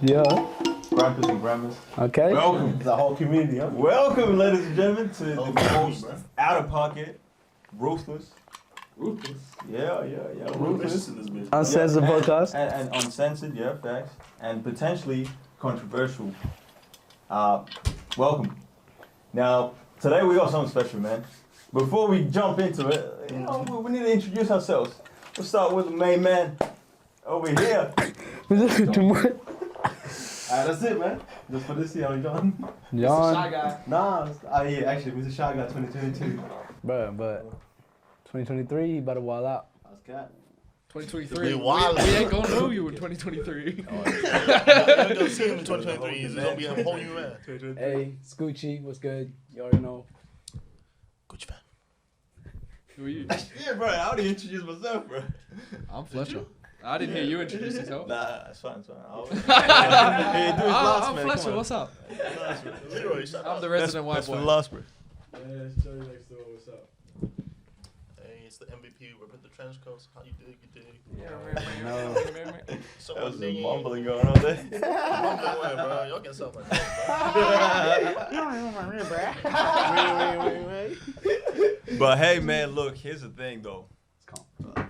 Yeah. Grandpas and grandmas. Okay. Welcome. The whole community, huh? Welcome, ladies and gentlemen, to the most out of pocket, ruthless. Ruthless. Yeah. Ruthless. Uncensored podcast. And uncensored, yeah, facts. And potentially controversial. Welcome. Now, today we got something special, man. Before we jump into it, we need to introduce ourselves. We'll start with the main man over here. Too much. Alright, that's it, man. Just for this year, I'm John. John. Shy Guy. Nah, yeah, actually, Mr. Shy Guy 2022. But 2023, he better wild out. That's cat. 2023. We ain't gonna know you in 2023. We're gonna see him in 2023. He's gonna be a whole new man. Hey, Scoochie, what's good? You already know. Gucci fan. Who are you? Yeah, bro, I already introduced myself, bro. I'm Fletcher. I didn't hear you introduce yourself. Nah, it's fine. I'm Fletcher, what's up? Leroy, shut I'm up. the resident white That's for boy. the last, bro. Yeah, it's Joey next door. What's up? Hey, it's the MVP. We're with the trench coats. How you dig? You dig? No. So That was some nigga, mumbling going on there. mumbling away, bro. Y'all can sound like that, But hey, man, look, here's the thing, though.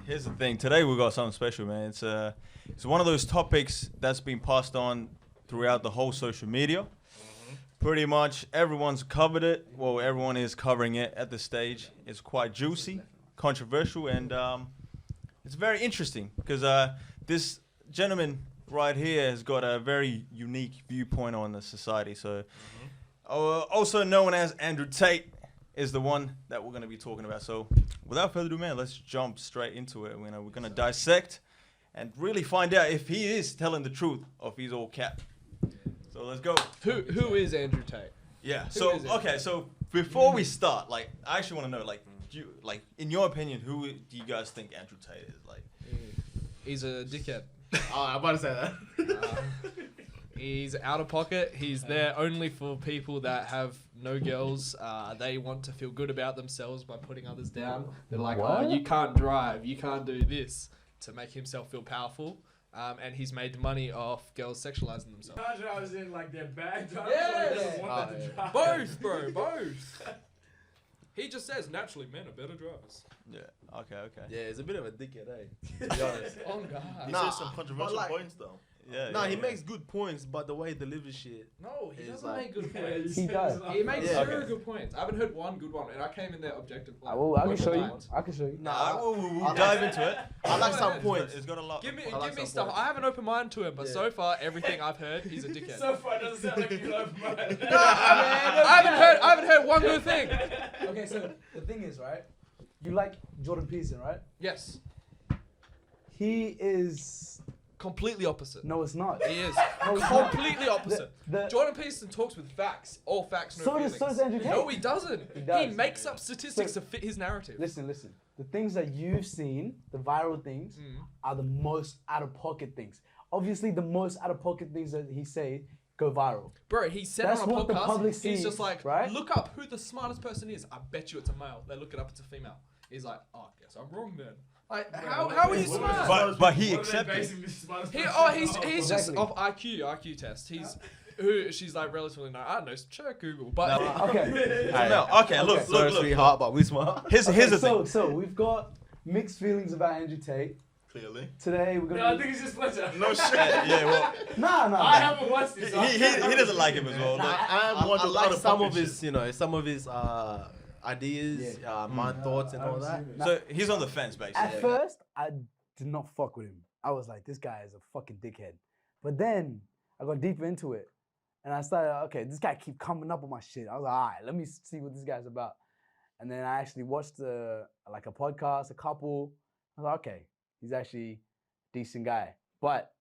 Here's the thing. Today we got something special, man. It's one of those topics that's been passed on throughout the whole social media. Pretty much everyone's covered it. Well, everyone is covering it at this stage. It's quite juicy, controversial, and it's very interesting because this gentleman right here has got a very unique viewpoint on the society. So, also known as Andrew Tate is the one that we're going to be talking about. So, without further ado, man, let's jump straight into it. We're going to dissect and really find out if he is telling the truth or if he's all cap. So let's go. Who is Andrew Tate? Yeah. Who So is it? okay. So before we start, like, I actually want to know, like, in your opinion, who do you guys think Andrew Tate is? Like, He's a dickhead. Oh, I'm about to say that. He's out of pocket. He's there only for people that have no girls. They want to feel good about themselves by putting others down. They're like, What? oh, you can't drive, you can't do this, to make himself feel powerful. And he's made money off girls sexualizing themselves. I was in like their bag. Both, bro, both. He just says naturally men are better drivers. yeah. Okay. Yeah, it's a bit of a dickhead, eh? To be honest. Oh He God. Nah, says some controversial but like- points though. Yeah. Nah, yeah, he yeah. makes good points, but the way he delivers shit. No, he It's doesn't like- make good points. He does. He makes Yeah. zero good points. I haven't heard one good one, and I came in there objective. I can show you. blind. I can show you. Nah, We'll dive into it. I like some It's points. It's got a lot. Give me, I like give me some stuff. points. I have an open mind to him, but Yeah. so far everything I've heard, he's a dickhead. So far, it doesn't sound like you love mine. I haven't heard one good thing. Okay, so the thing is, right? You like Jordan Peterson, right? Yes, He is. completely opposite. No, it's not. He is No, it's not. completely opposite. The- Jordan Peterson talks with facts, all facts, no So feelings. does Andrew Tate. No, he doesn't. He does. He makes up statistics So- to fit his narrative. Listen. The things that you've seen, the viral things, are the most out of pocket things. Obviously, the most out of pocket things that he say go viral. Bro, he said That's on a what the public podcast, he's sees, just like, right? look up who the smartest person is. I bet you it's a male. They look it up, it's a female. He's like, oh, I guess I'm wrong then. Like, how are you smart? But he accepted. He's just Exactly. off IQ test. She's like relatively no. I don't know. Check Google. But Okay. No, okay. Look. Sorry, sweetheart, but we smart. Here's the thing. So we've got mixed feelings about Andrew Tate. Clearly. Today we're No, gonna. I think it's just Fletcher. No shit. Yeah. Well, Nah. I haven't watched this. he doesn't like him as well. Look. I one of like the some pocket of his, some of his ideas, mind thoughts and all that. So he's on the fence, basically. At first, I did not fuck with him. I was like, this guy is a fucking dickhead. But then I got deeper into it, and I started, okay, this guy keep coming up on my shit. I was like, all right, let me see what this guy's about. And then I actually watched like a podcast, a couple. I was like, okay, he's actually a decent guy, but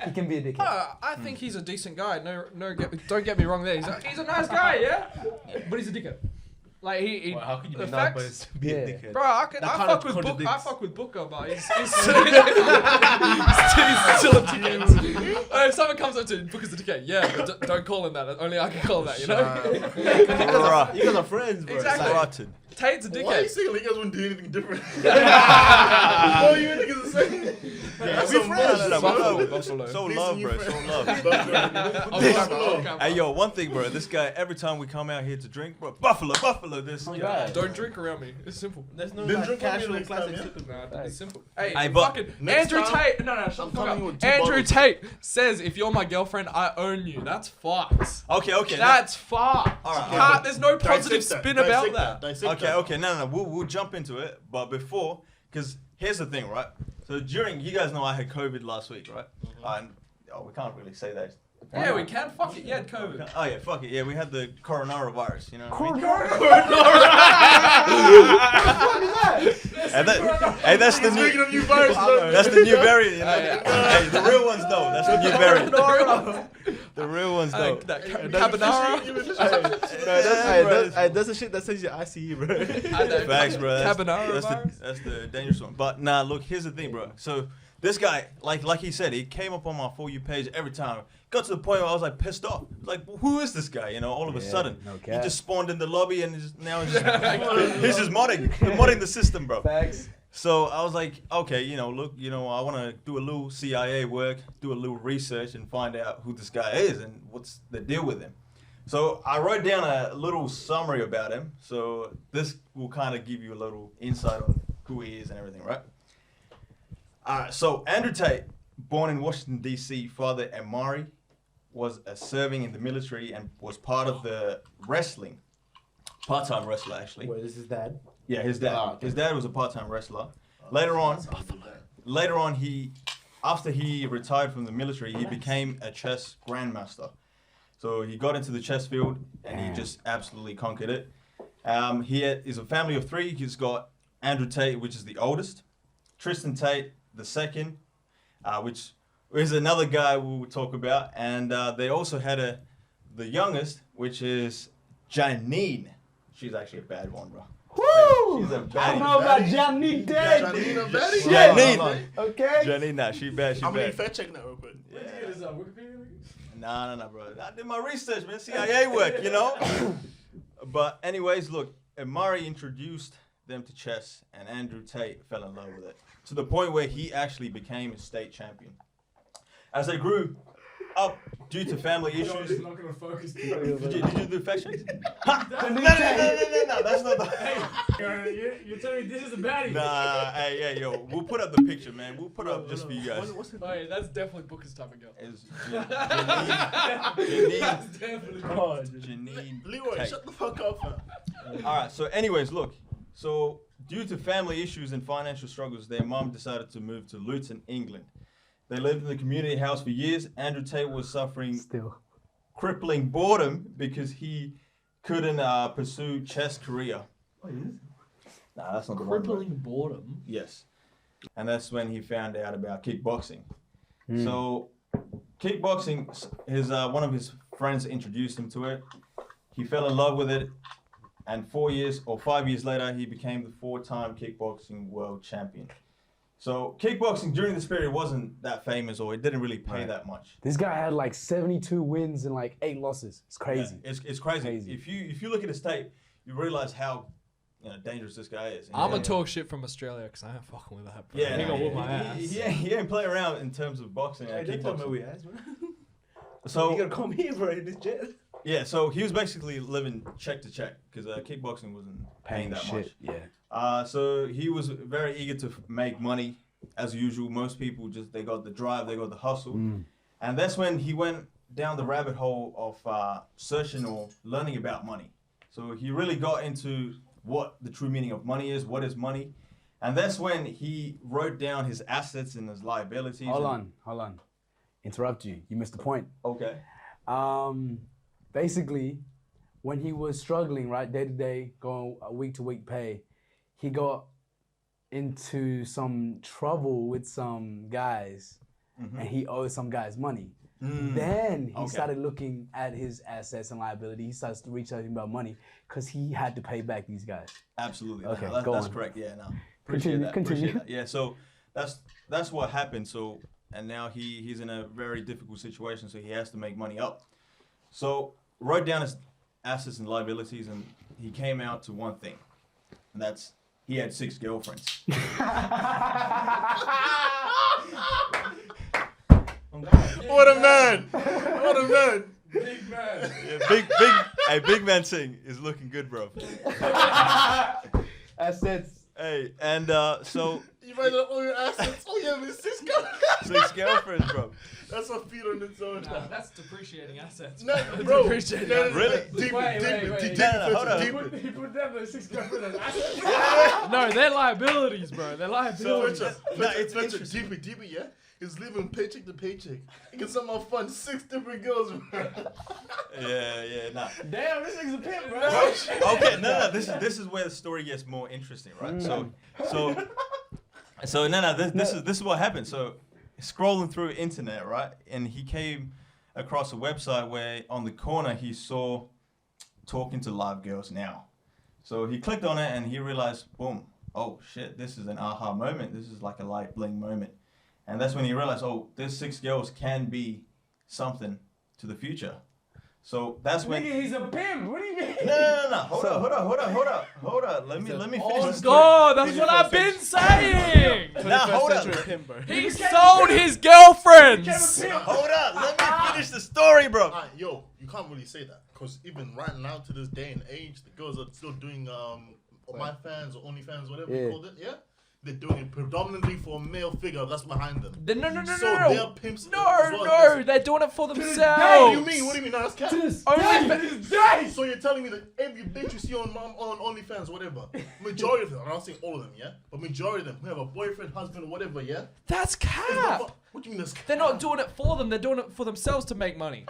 he can be a dickhead. I think he's a decent guy. Don't get me wrong there. He's a nice guy, yeah. But he's a dickhead. Like he Well, how can you the be nice facts- but be Yeah. a dickhead? Bro, I That fuck kind of with Booker. I contradicts. fuck with Booker, but he's still a dickhead. If someone comes up to Booker's a dickhead, yeah, but don't call him that. Only I can call him that, you know? You guys are friends, bro. Exactly. Like, Rotten. Tate's a Why are you dickhead. saying like you guys wouldn't do anything different? All you niggas are saying. Yeah, we friends. Buffalo. So Need love, some bro. new So friends. love. I'll come. Hey, yo, one thing, bro. This guy, every time we come out here to drink, bro, Buffalo, this guy. Don't drink around me. It's simple. There's no Then like, drink with me casual next time, classic yeah? sipping. Nah, it's simple. Hey, Hey, but fucking next Andrew time, Tate. No, shut the I'm fuck coming up. with 2 Andrew bottles. Tate says, if you're my girlfriend, I own you. That's fucked. Okay. That's fucked. Alright. There's no positive Dissect spin that, about dissect that. dissect Okay, that. okay, no, we'll jump into it, but before, because here's the thing, right? So during, you guys know I had COVID last week, right? And we can't really say that. Yeah, we can. Fuck it. You had COVID. Oh yeah, fuck it. Yeah, we had the coronavirus, you know what I mean? Hey, that's the Speaking new. of new viruses, That's the new variant, you know. Yeah. Hey, the real ones though. That's the new variant. The real ones though. That carbonara. That's the shit that says your ICU, bro. Facts, bro. Carbonara virus? That's the dangerous one. But nah, look, here's the thing, bro. So this guy, like he said, he came up on my For You page every time. Got to the point where I was like pissed off. Like, who is this guy? You know, all of a sudden, no he cap. just spawned in the lobby and now he's just modding the system, bro. Facts. So I was like, okay, look, I want to do a little CIA work, do a little research, and find out who this guy is and what's the deal with him. So I wrote down a little summary about him. So this will kind of give you a little insight on who he is and everything, right? So Andrew Tate, born in Washington, D.C., father Amari, was serving in the military and was part of the wrestling, part-time wrestler, actually. Wait, this is dad. Yeah, his dad. Ah, okay. His dad was a part-time wrestler. Later on, after he retired from the military, he became a chess grandmaster. So he got into the chess field and he just absolutely conquered it. He is a family of 3. He's got Andrew Tate, which is the oldest, Tristan Tate, the second, which is another guy we will talk about, and they also had the youngest, which is Janine. She's actually a bad one, bro. Woo! She's a I don't bad. know about Johnny Dead. Janina Betty? Janine. Okay. Janine, nah, she bad. I'm gonna fact checking that real quick. Nah, bro. I did my research, man. CIA work, But anyways, look, Amari introduced them to chess, and Andrew Tate fell in love with it to the point where he actually became a state champion. As they grew up due to family issues. It's not gonna focus. Did you do fact checks? No, that's not the. You're telling me this is a baddie. Nah, hey, yo, we'll put up the picture, man. We'll put up just for you guys. Oh, yeah, that's definitely Booker's type of girl. It's That's definitely. Janine Leroy, Tate. shut the fuck up, man. All right. So, anyways, look. So, due to family issues and financial struggles, their mom decided to move to Luton, England. They lived in the community house for years. Andrew Tate was suffering crippling boredom because he couldn't pursue chess career. Oh, it is? Nah, that's not the one. Crippling boredom. Yes. And that's when he found out about kickboxing. So, kickboxing, one of his friends introduced him to it. He fell in love with it. And 5 years later, he became the 4-time kickboxing world champion. So kickboxing during this period wasn't that famous, or it didn't really pay that much. This guy had like 72 wins and like 8 losses. It's crazy. Yeah, it's crazy. If you look at his tape, you realize how dangerous this guy is. I'm gonna talk shit from Australia because I ain't fucking with that. Bro. Yeah, he gonna whoop my ass. He ain't play around in terms of boxing and Don't tell me kickboxing. we ass, man. So You gotta come here, bro, in this jet. yeah, so he was basically living check to check because kickboxing wasn't paying that much. Yeah. So he was very eager to make money, as usual. Most people they got the drive, they got the hustle. And that's when he went down the rabbit hole of searching or learning about money. So he really got into what the true meaning of money is, what is money. And that's when he wrote down his assets and his liabilities. Hold on. Interrupt you. You missed the point. Okay. Basically, when he was struggling, right, day to day, going week to week pay, he got into some trouble with some guys, and he owed some guys money. Then he started looking at his assets and liabilities. He starts to researching about money because he had to pay back these guys. Absolutely. Okay, No, go that's on. correct. Yeah, no. Continue. Appreciate that. Yeah, so that's what happened. So and now he's in a very difficult situation, so he has to make money up. So wrote down his assets and liabilities, and he came out to one thing. and that's he had 6 girlfriends. What a man! What a man! Big man. Yeah, big man sing is looking good, bro. Assets. Hey, and so You write up all your assets. Oh yeah, with 6 girlfriends. 6 girlfriends, bro. That's a feat on its own. Nah, that's depreciating assets. No, bro. Depreciating No, no, no, Really? Deep, Wait, deep, deep, No, hold on. He put them the 6 girlfriends as assets. No, they're liabilities, bro. They're liabilities. It's Fletcher, interesting. deeper, yeah? He's living paycheck to paycheck. He can somehow fund 6 different girls, bro. Yeah, nah. Damn, this nigga's a pimp, bro. Okay, no. This is where the story gets more interesting, right? So this is what happened. So scrolling through internet, right, and he came across a website where on the corner he saw talking to live girls now. So he clicked on it and he realized, boom, oh shit, this is an aha moment. This is like a light bling moment. And that's when he realized, oh, this 6 girls can be something to the future. So that's when. Nigga, he's a pimp. What do you mean? No. Hold on. Let me finish Oh the story. God, that's what I've been saying. Nah, hold on. He sold his girlfriends. Hold on. Let me finish the story, bro. Alright, yo, you can't really say that. Because even right now, to this day and age, the girls are still doing My Fans or OnlyFans, whatever you called it, yeah? They're doing it predominantly for a male figure that's behind them. No. So they're pimps. as well. No, they're doing it for What themselves. do you mean? What do you mean? No, that's cat. So you're telling me that every bitch you see on OnlyFans, whatever, majority of them, I'm not saying all of them, yeah, but majority of them who have a boyfriend, husband, or whatever, yeah. That's cap. What do you mean that's cap? They're not doing it for them. They're doing it for themselves to make money.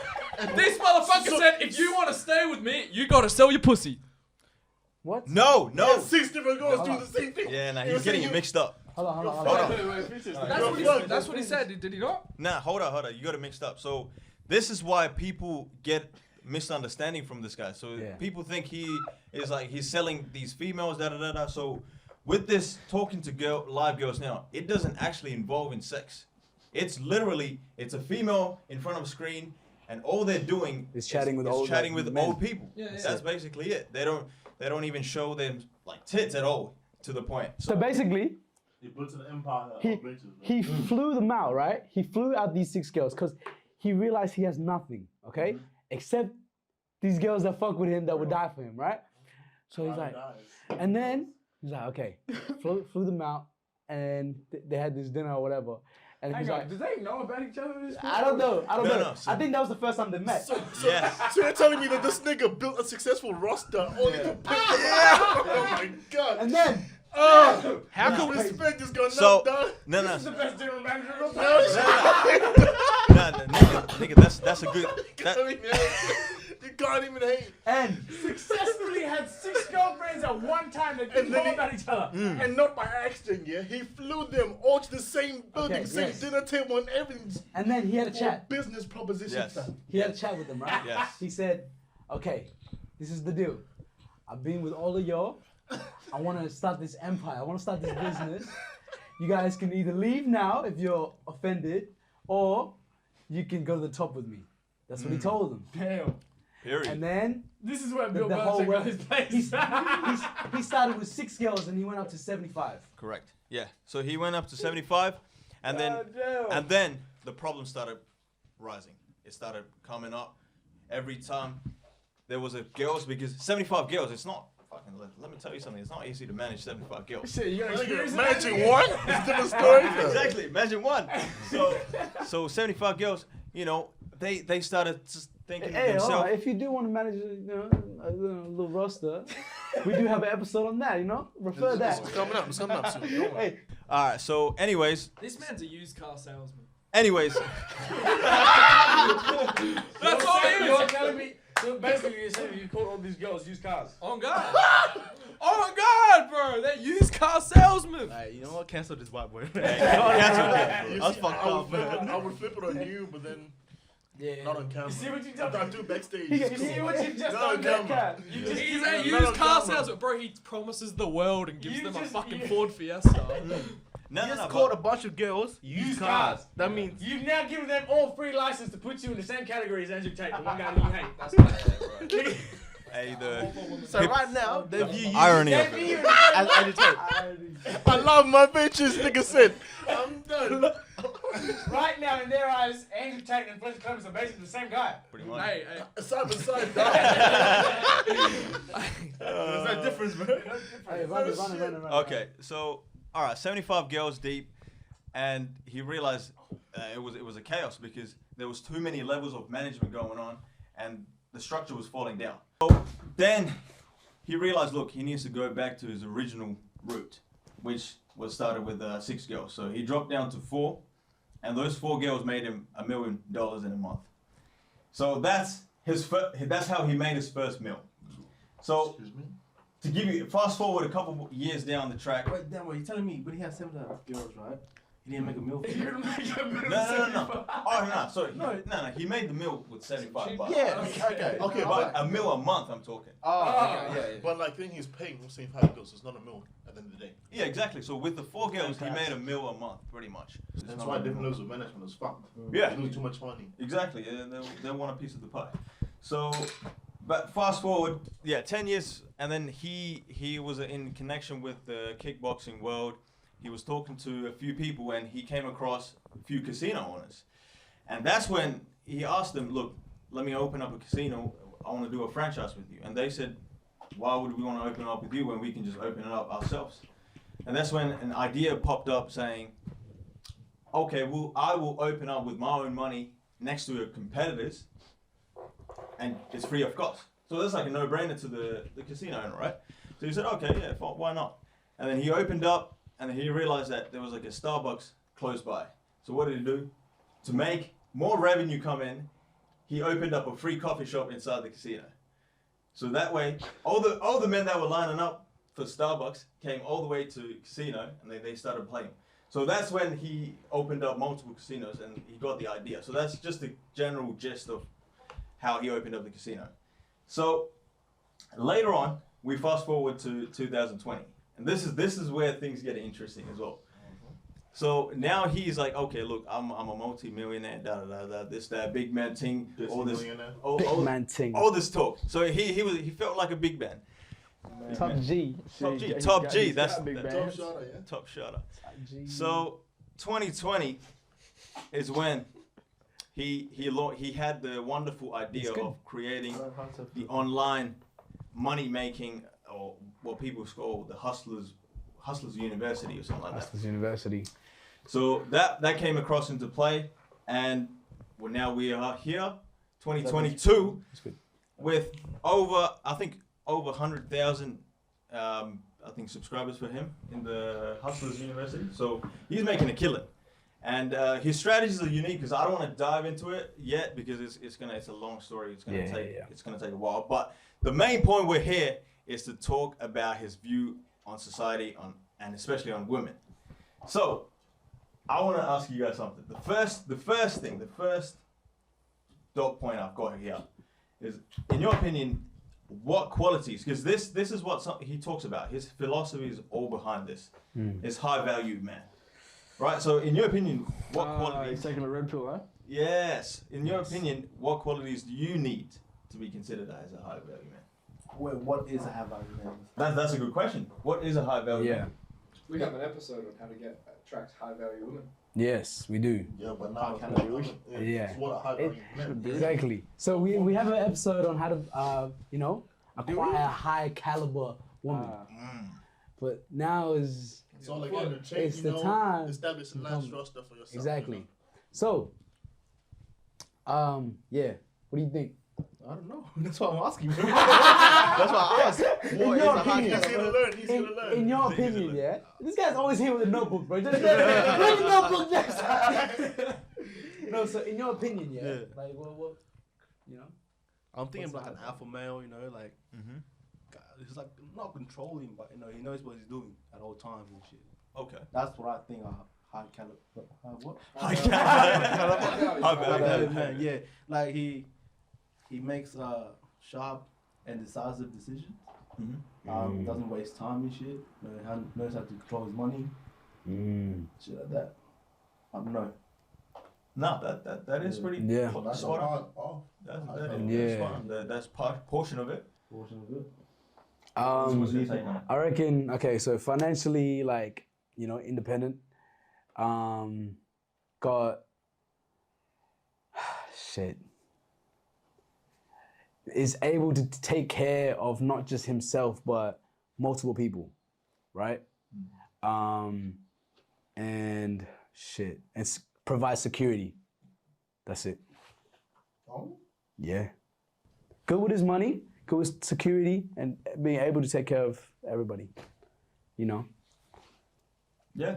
This motherfucker said, if you want to stay with me, you gotta sell your pussy. What? No. Yeah, 6 different girls doing the same thing. Yeah, nah, You he's getting saying it mixed up. Hold on. That's what he said. Did he not? Nah, hold on. You got it mixed up. So this is why people get misunderstanding from this guy. So people think he is like he's selling these females, da. So with this talking to live girls now, it doesn't actually involve in sex. It's literally it's a female in front of a screen, and all they're doing Is chatting with is old chatting with men. old people. That's basically it. They don't even show them like tits at all to the point. So basically, He built an empire. he flew them out, right? He flew out these 6 girls because he realized he has nothing, okay? Except these girls that fuck with him that would die for him, right? So he's like, and then he's like, okay, flew them out, and they had this dinner or whatever. And he's like, Do they know about each other? I don't know. No, I think that was the first time they met. So you're telling me that this nigga built a successful roster only to pick them out? Oh my god. And then, how How can can we respect this guy? So dog? no. This is the best general manager of the Nah, nigga, that's a good. You can't even hate. and Successfully had 6 girlfriends at one time that didn't then know he- about each other. And not by accident, yeah? He flew them all to the same building, Okay, same yes. dinner table and everything. and then he had a For chat. business proposition. Yes. fam. He had a chat with them, right? Yes. He said, okay, this is the deal. I've been with all of y'all. I want to start this empire. I want to start this business. You guys can either leave now if you're offended, or you can go to the top with me. That's what he told them. Damn. Period. And then This is where the, Bill the whole Belichick got world, his place. he started with 6 girls and he went up to 75. Correct. Yeah. So he went up to 75, and then the problem started rising. It started coming up every time there was a girls because 75 girls. It's not fucking. Let me tell you something. It's not easy to manage 75 girls. Shit, you got experience in that, Managing nigga? one? It's a different story. fam. Exactly. Imagine one. So 75 girls. You know, they started just thinking to Hey, themselves. alright, if you do want to manage, a little roster, we do have an episode on that. Refer that. It's coming up. It's coming up soon. Don't worry. Hey, All right. So, anyways, This man's a used car salesman. anyways. That's all he You're is. telling me. So basically, you're saying you called all these girls used cars. On God. Oh my God, bro. They're used car salesmen. Alright, you know what? Cancel this white boy. You I was see, fucked I would up, man. I would flip it on you, but then not on camera. You see what you I done? do backstage. You see what you just Not on done there, camera. cat? You just He's Not a on used car camera. salesman. Bro, he promises the world and gives You them a just- fucking you- Ford Fiesta. No, You no, just no. called but- a bunch of girls used cars. That means You've now given them all free license to put you in the same category as Andrew Tate, the one guy that you hate. That's my bad, bro. Hey, the So right now, they view you irony of it. as Andrew Tate. I love my bitches, nigga said. I'm done. Right now, in their eyes, Andrew Tate and Fletcher Clemens are basically the same guy. Pretty much. Hey, Side by side, There's no difference, bro. Hey, run it. Okay, so all right, 75 girls deep, and he realized it was a chaos because there was too many levels of management going on, and the structure was falling down. So then he realized, look, he needs to go back to his original route, which was started with 6 girls. So he dropped down to 4, and those 4 girls made him $1 million in a month. So that's how he made his first meal. So Excuse me? to give you fast forward a couple years down the track. Wait, damn, you're telling me when he had 7 girls, right? He didn't make a meal for you? No. Oh no, sorry. No. He made the meal with $75. Yeah, okay. But $1 million a month, I'm talking. Oh, okay, yeah. But like, then he's paying 75 girls. It's not a meal at the end of the day. Yeah, exactly. So with the 4 girls, he made $1 million a month, pretty much. That's why different levels of management is fucked. Yeah. They lose too much money. Exactly. They want a piece of the pie. So, but fast forward, 10 years, and then he was in connection with the kickboxing world. He was talking to a few people, and he came across a few casino owners. And that's when he asked them, look, let me open up a casino. I want to do a franchise with you. And they said, why would we want to open up with you when we can just open it up ourselves? And that's when an idea popped up saying, okay, well, I will open up with my own money next to a competitor's, and it's free of cost. So that's like a no-brainer to the casino owner, right? So he said, okay, yeah, why not? And then he opened up, and then he realized that there was like a Starbucks close by. So what did he do? To make more revenue come in, he opened up a free coffee shop inside the casino. So that way, all the men that were lining up for Starbucks came all the way to casino, and they started playing. So that's when he opened up multiple casinos, and he got the idea. So that's just the general gist of how he opened up the casino. So later on, we fast forward to 2020, and this is where things get interesting as well. So now he's like, okay, look, I'm a multi-millionaire, this, that, big man thing, all this, all this talk. So he felt like a big man. Top G. Top G. That's Top shotter, yeah. top shotter. So 2020 is when he had the wonderful idea of creating the online money making, or what people call the Hustlers University or something like that. Hustlers University. So that came across into play, and now we are here, 2022, with over 100,000 subscribers for him in the Hustlers University. So he's making a killing, and his strategies are unique because I don't want to dive into it yet because it's a long story. It's gonna take a while. But the main point we're here is to talk about his view on society and especially on women. So I want to ask you guys something. The first dot point I've got here is, in your opinion, what qualities? Because this is what he talks about. His philosophy is all behind this. Is high value man, right? So in your opinion, what qualities? He's taking a red pill, right? Yes. In your opinion, what qualities do you need to be considered as a high value man? Wait, what is a high value man? That's a good question. What is a high value man? We have an episode on how to attract high value women. Yes, we do. Yeah, but now Yeah. it's what a high value man. Exactly. So we have an episode on how to acquire a high caliber woman. But now is It's all again to change, it's the time. establish a nice roster for yourself. Exactly. So, yeah. What do you think? I don't know. That's why I'm asking. That's why I asked. What is a high He's value? here to learn. He's here to learn. In your opinion, yeah. This guy's always here with a notebook, bro. Just bring the notebook next time. No, so in your opinion, yeah. Like what I'm thinking about an alpha male, like he's like not controlling, but he knows what he's doing at all times and shit. Okay. That's what I think a high caliber. What? High value man. Yeah, like he makes sharp and decisive decisions. Doesn't waste time and shit. Knows how to control his money. Shit like that. I don't know. No, that is pretty Yeah. That's spot on. all. That's part portion of it. Portion of good. What's your take on it? I reckon. Okay, so financially, like independent. Got shit. Is able to take care of not just himself but multiple people, right? And shit, and provide security. That's it. Oh? Yeah. Good with his money, good with security, and being able to take care of everybody. Yeah. No,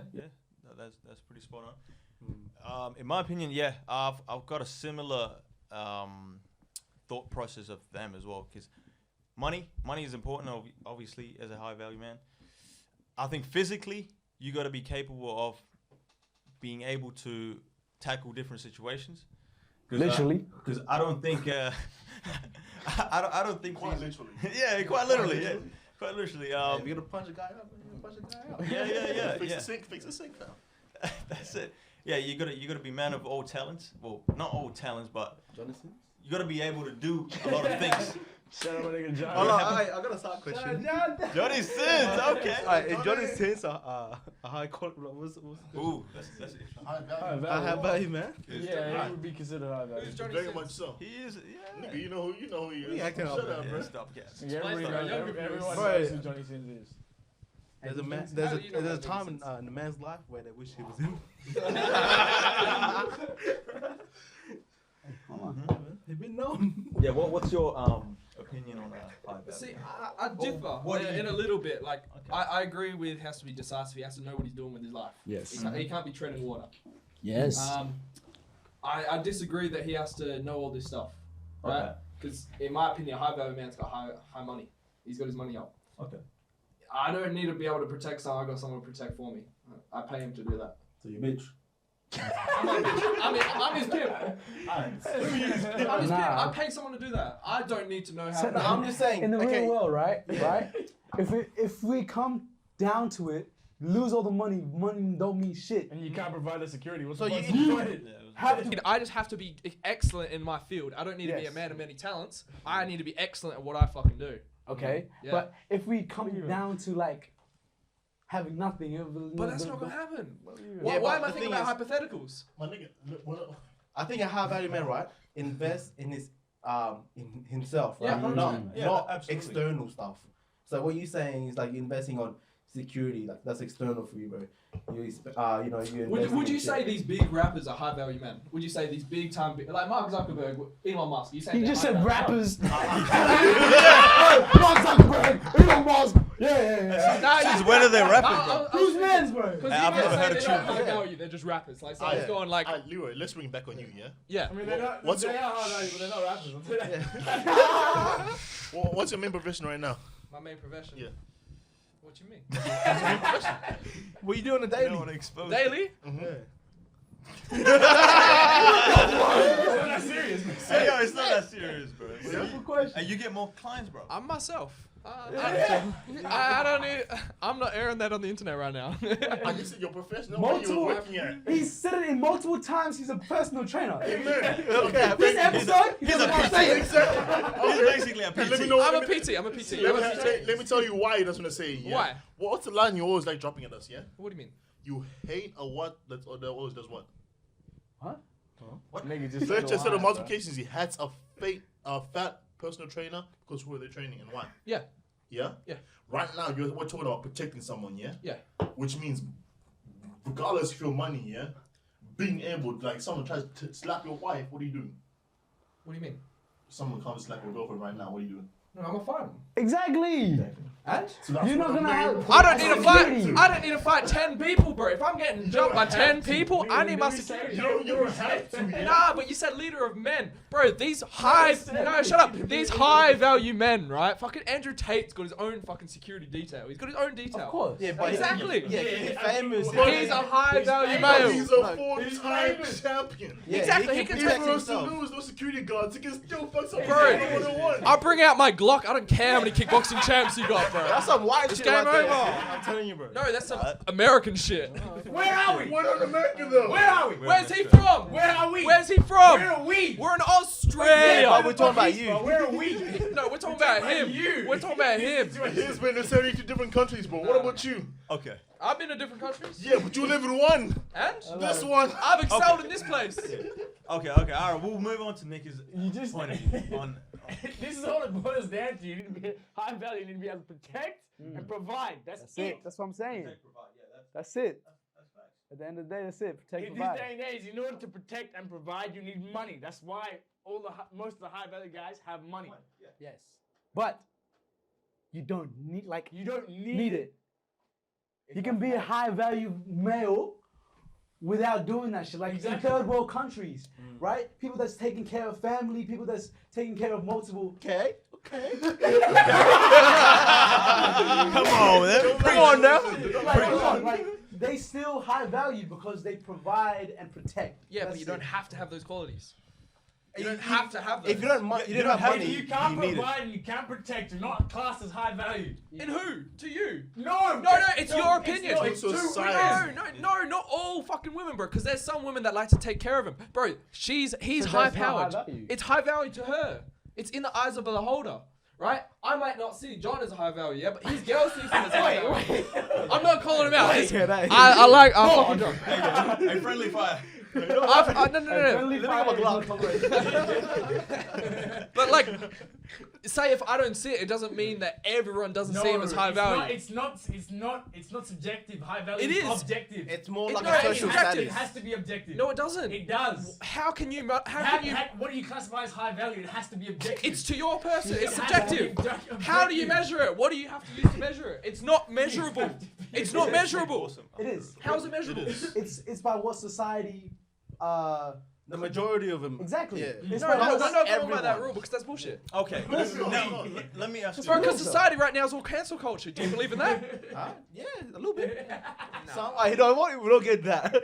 that's pretty spot on. In my opinion, yeah, I've got a similar thought process of them as well, because money is important, obviously, as a high value man. I think physically you got to be capable of being able to tackle different situations. Literally, because I don't think I don't think Quite literally. yeah, quite literally. Yeah, quite literally. If you're gonna punch a guy out, punch a guy out. Yeah. Fix the sink, fam. That's it. Yeah, you gotta be man of all talents. Well, not all talents, but Jonathan? you gotta be able to do a lot of things. shout out my nigga John. Hold on, I got a side question. Johnny Sins, okay. Alright, and Johnny Sins a high quality. What's Ooh, that's High value. I have value, man. Yeah, it would be considered high value. Very much so. he is. Yeah. Nigga, you know who he is. He acting Shut up, up, bro. Stop, yes. Everyone Right. knows who Johnny Sins is. There's a man. How do you know There's a that time makes in a man's life where they wish he was him. They've been known. Yeah. What's your opinion on high value? See, I differ what do in you- a little bit. Like, Okay. I agree with he has to be decisive. He has to know what he's doing with his life. Yes. He can't be treading water. Yes. I disagree that he has to know all this stuff. Right? Okay. Because in my opinion, a high value man's got high money. He's got his money up. Okay. I don't need to be able to protect someone. I got someone to protect for me. I pay him to do that. So you bitch. I'm his pimp. I'm his pimp. Nah. I pay someone to do that. I don't need to know how. So- to I'm just saying. in the okay. real world, right? Right. If we come down to it, lose all the money. Money don't mean shit. And you can't provide the security. What's So the you point? enjoyed it. I just have to be excellent in my field. I don't need to be a Yes. man of many talents. I need to be excellent at what I fucking do. Okay. Yeah. But if we come down to like having nothing, But that's not gonna happen. Yeah, Why am but I the thinking thing about hypotheticals? My nigga, look, what? I think a high value man, right, invest in his in himself, right? Yeah, not 100%. Yeah, not absolutely. external stuff. So what you're saying is like you're investing on security, like that's external for you, bro. You you Would you say these big rappers are high value men? Would you say these big time like Mark Zuckerberg, Elon Musk? You say He they're just high said value? rappers. Mark Zuckerberg, Elon Musk. Yeah. Nah, Since when are they rapping, bro? Who's men's, bro? Because I've never heard of they're not Tube. high value. They're just rappers. Like someone's going like, Leroy, let's bring it back on you, yeah? yeah. I mean, they're not, What's they your- are high value, but they're not rappers. I'll tell you that. What's your main profession right now? My main profession. Yeah. What you mean? What you doing a I daily? don't want to expose. Daily? It's not serious. Hey, yo, it's not that serious, bro. Simple question. And you get more clients, bro. I'm myself. I don't need. I'm not airing that on the internet right now. I just said your profession. What you Multiple. were working at. He said it in multiple times. He's a personal trainer. Amen. Okay, This episode, he doesn't want to say it. He's basically a Let me PT. know. I'm a let me- PT. I'm a PT. Let me tell you why he doesn't want to say it. Yeah? Why? What's the line you always like dropping at us? Yeah. What do you mean? You hate a what that always does what? Nigga just So let's just say the lies, multiple bro. cases he had a fat personal trainer because who are they training and why? Yeah. Yeah? Yeah. Right now, we're talking about protecting someone, yeah? Yeah. Which means, regardless of your money, yeah? Being able, like, someone tries to slap your wife, what are you doing? What do you mean? Someone comes to slap your girlfriend right now, what are you doing? No, I'm a fighter. Exactly. And? So that's You're not what gonna I'm have. I don't need to fight. security. I don't need to fight 10 people, bro. If I'm getting jumped by 10 people, I need my security. You don't have to, yeah? Nah, but you said leader of men, bro. These high, no, shut up. These high value men, right? Fucking Andrew Tate's got his own fucking security detail. He's got his own detail. Of course. Yeah, but Exactly. Yeah, he's famous. He's a high value But male. he's a four-time champion. Yeah, Exactly, he can He's take supposed to lose, no security guards. He can still fuck someone. Bro, One-on-one. I'll bring out my Glock. I don't care how many kickboxing champs you got. bro. That's some white It's shit. game right there. over. I'm telling you, bro. No, that's some American shit. Where are we? We're not American though. Where are we? Where's he from? Where are we? Where's he from? Where are we? We're in Australia. but we're talking about you. Where are we? No, we're talking about him. you. We're talking about him. He's been in 72 different countries, bro. What about you? Okay. I've been to different countries. Yeah, but you live in one. And This one. I've excelled in this place. Okay. All right. We'll move on to Nick's You just point on. This is all it boils down to. You need to be high value. You need to be able to protect and provide. That's it. That's what I'm saying. That's it. At the end of the day, that's it. Protect, In this provide. day and age, in order to protect and provide, you need money. That's why most of the high value guys have money. Yes. But you don't need You don't need it. You can be a high value male without doing that shit. Like in third world countries, right? People that's taking care of family, people that's taking care of multiple. Okay. Come on, man. Come on now. Like they still high value because they provide and protect. Yeah, but That's you don't it. have to have those qualities. You don't have to have those. If you don't, you don't have money, If you can't need it. provide and you can't protect, you're not classed as high value. In who? To you? No, It's your opinion. It's two society. women. No, not all fucking women, bro. Because there's some women that like to take care of him, bro. He's So high that's not powered. high value. It's high value to her. It's in the eyes of the beholder, right? I might not see John as a high value, yeah, but his girl sees him as high value. I'm not calling him out. I fucking John. Hey, friendly fire. No. Friendly Let me get my glove. But like, say if I don't see it, it doesn't mean that everyone doesn't see him as high value. It's not subjective. High value It is is. objective. It's more It- like no, a it's social subjective. It status. has to be objective. No, it doesn't. It does. How can you? What What do you classify as high value? It has to be objective. It's to your person. It's It has to be subjective. How do you measure it? What do you have to use to measure it? It's not measurable. It's not measurable. It is. How is it measurable? It's by what society. The majority of them. Exactly. Yeah. It's No, by we're what- not going by that everyone. rule because that's bullshit. Okay. Now, let me ask you. Bro, because society right now is all cancel culture. Do you believe in that? Yeah, a little bit. So, we don't get that.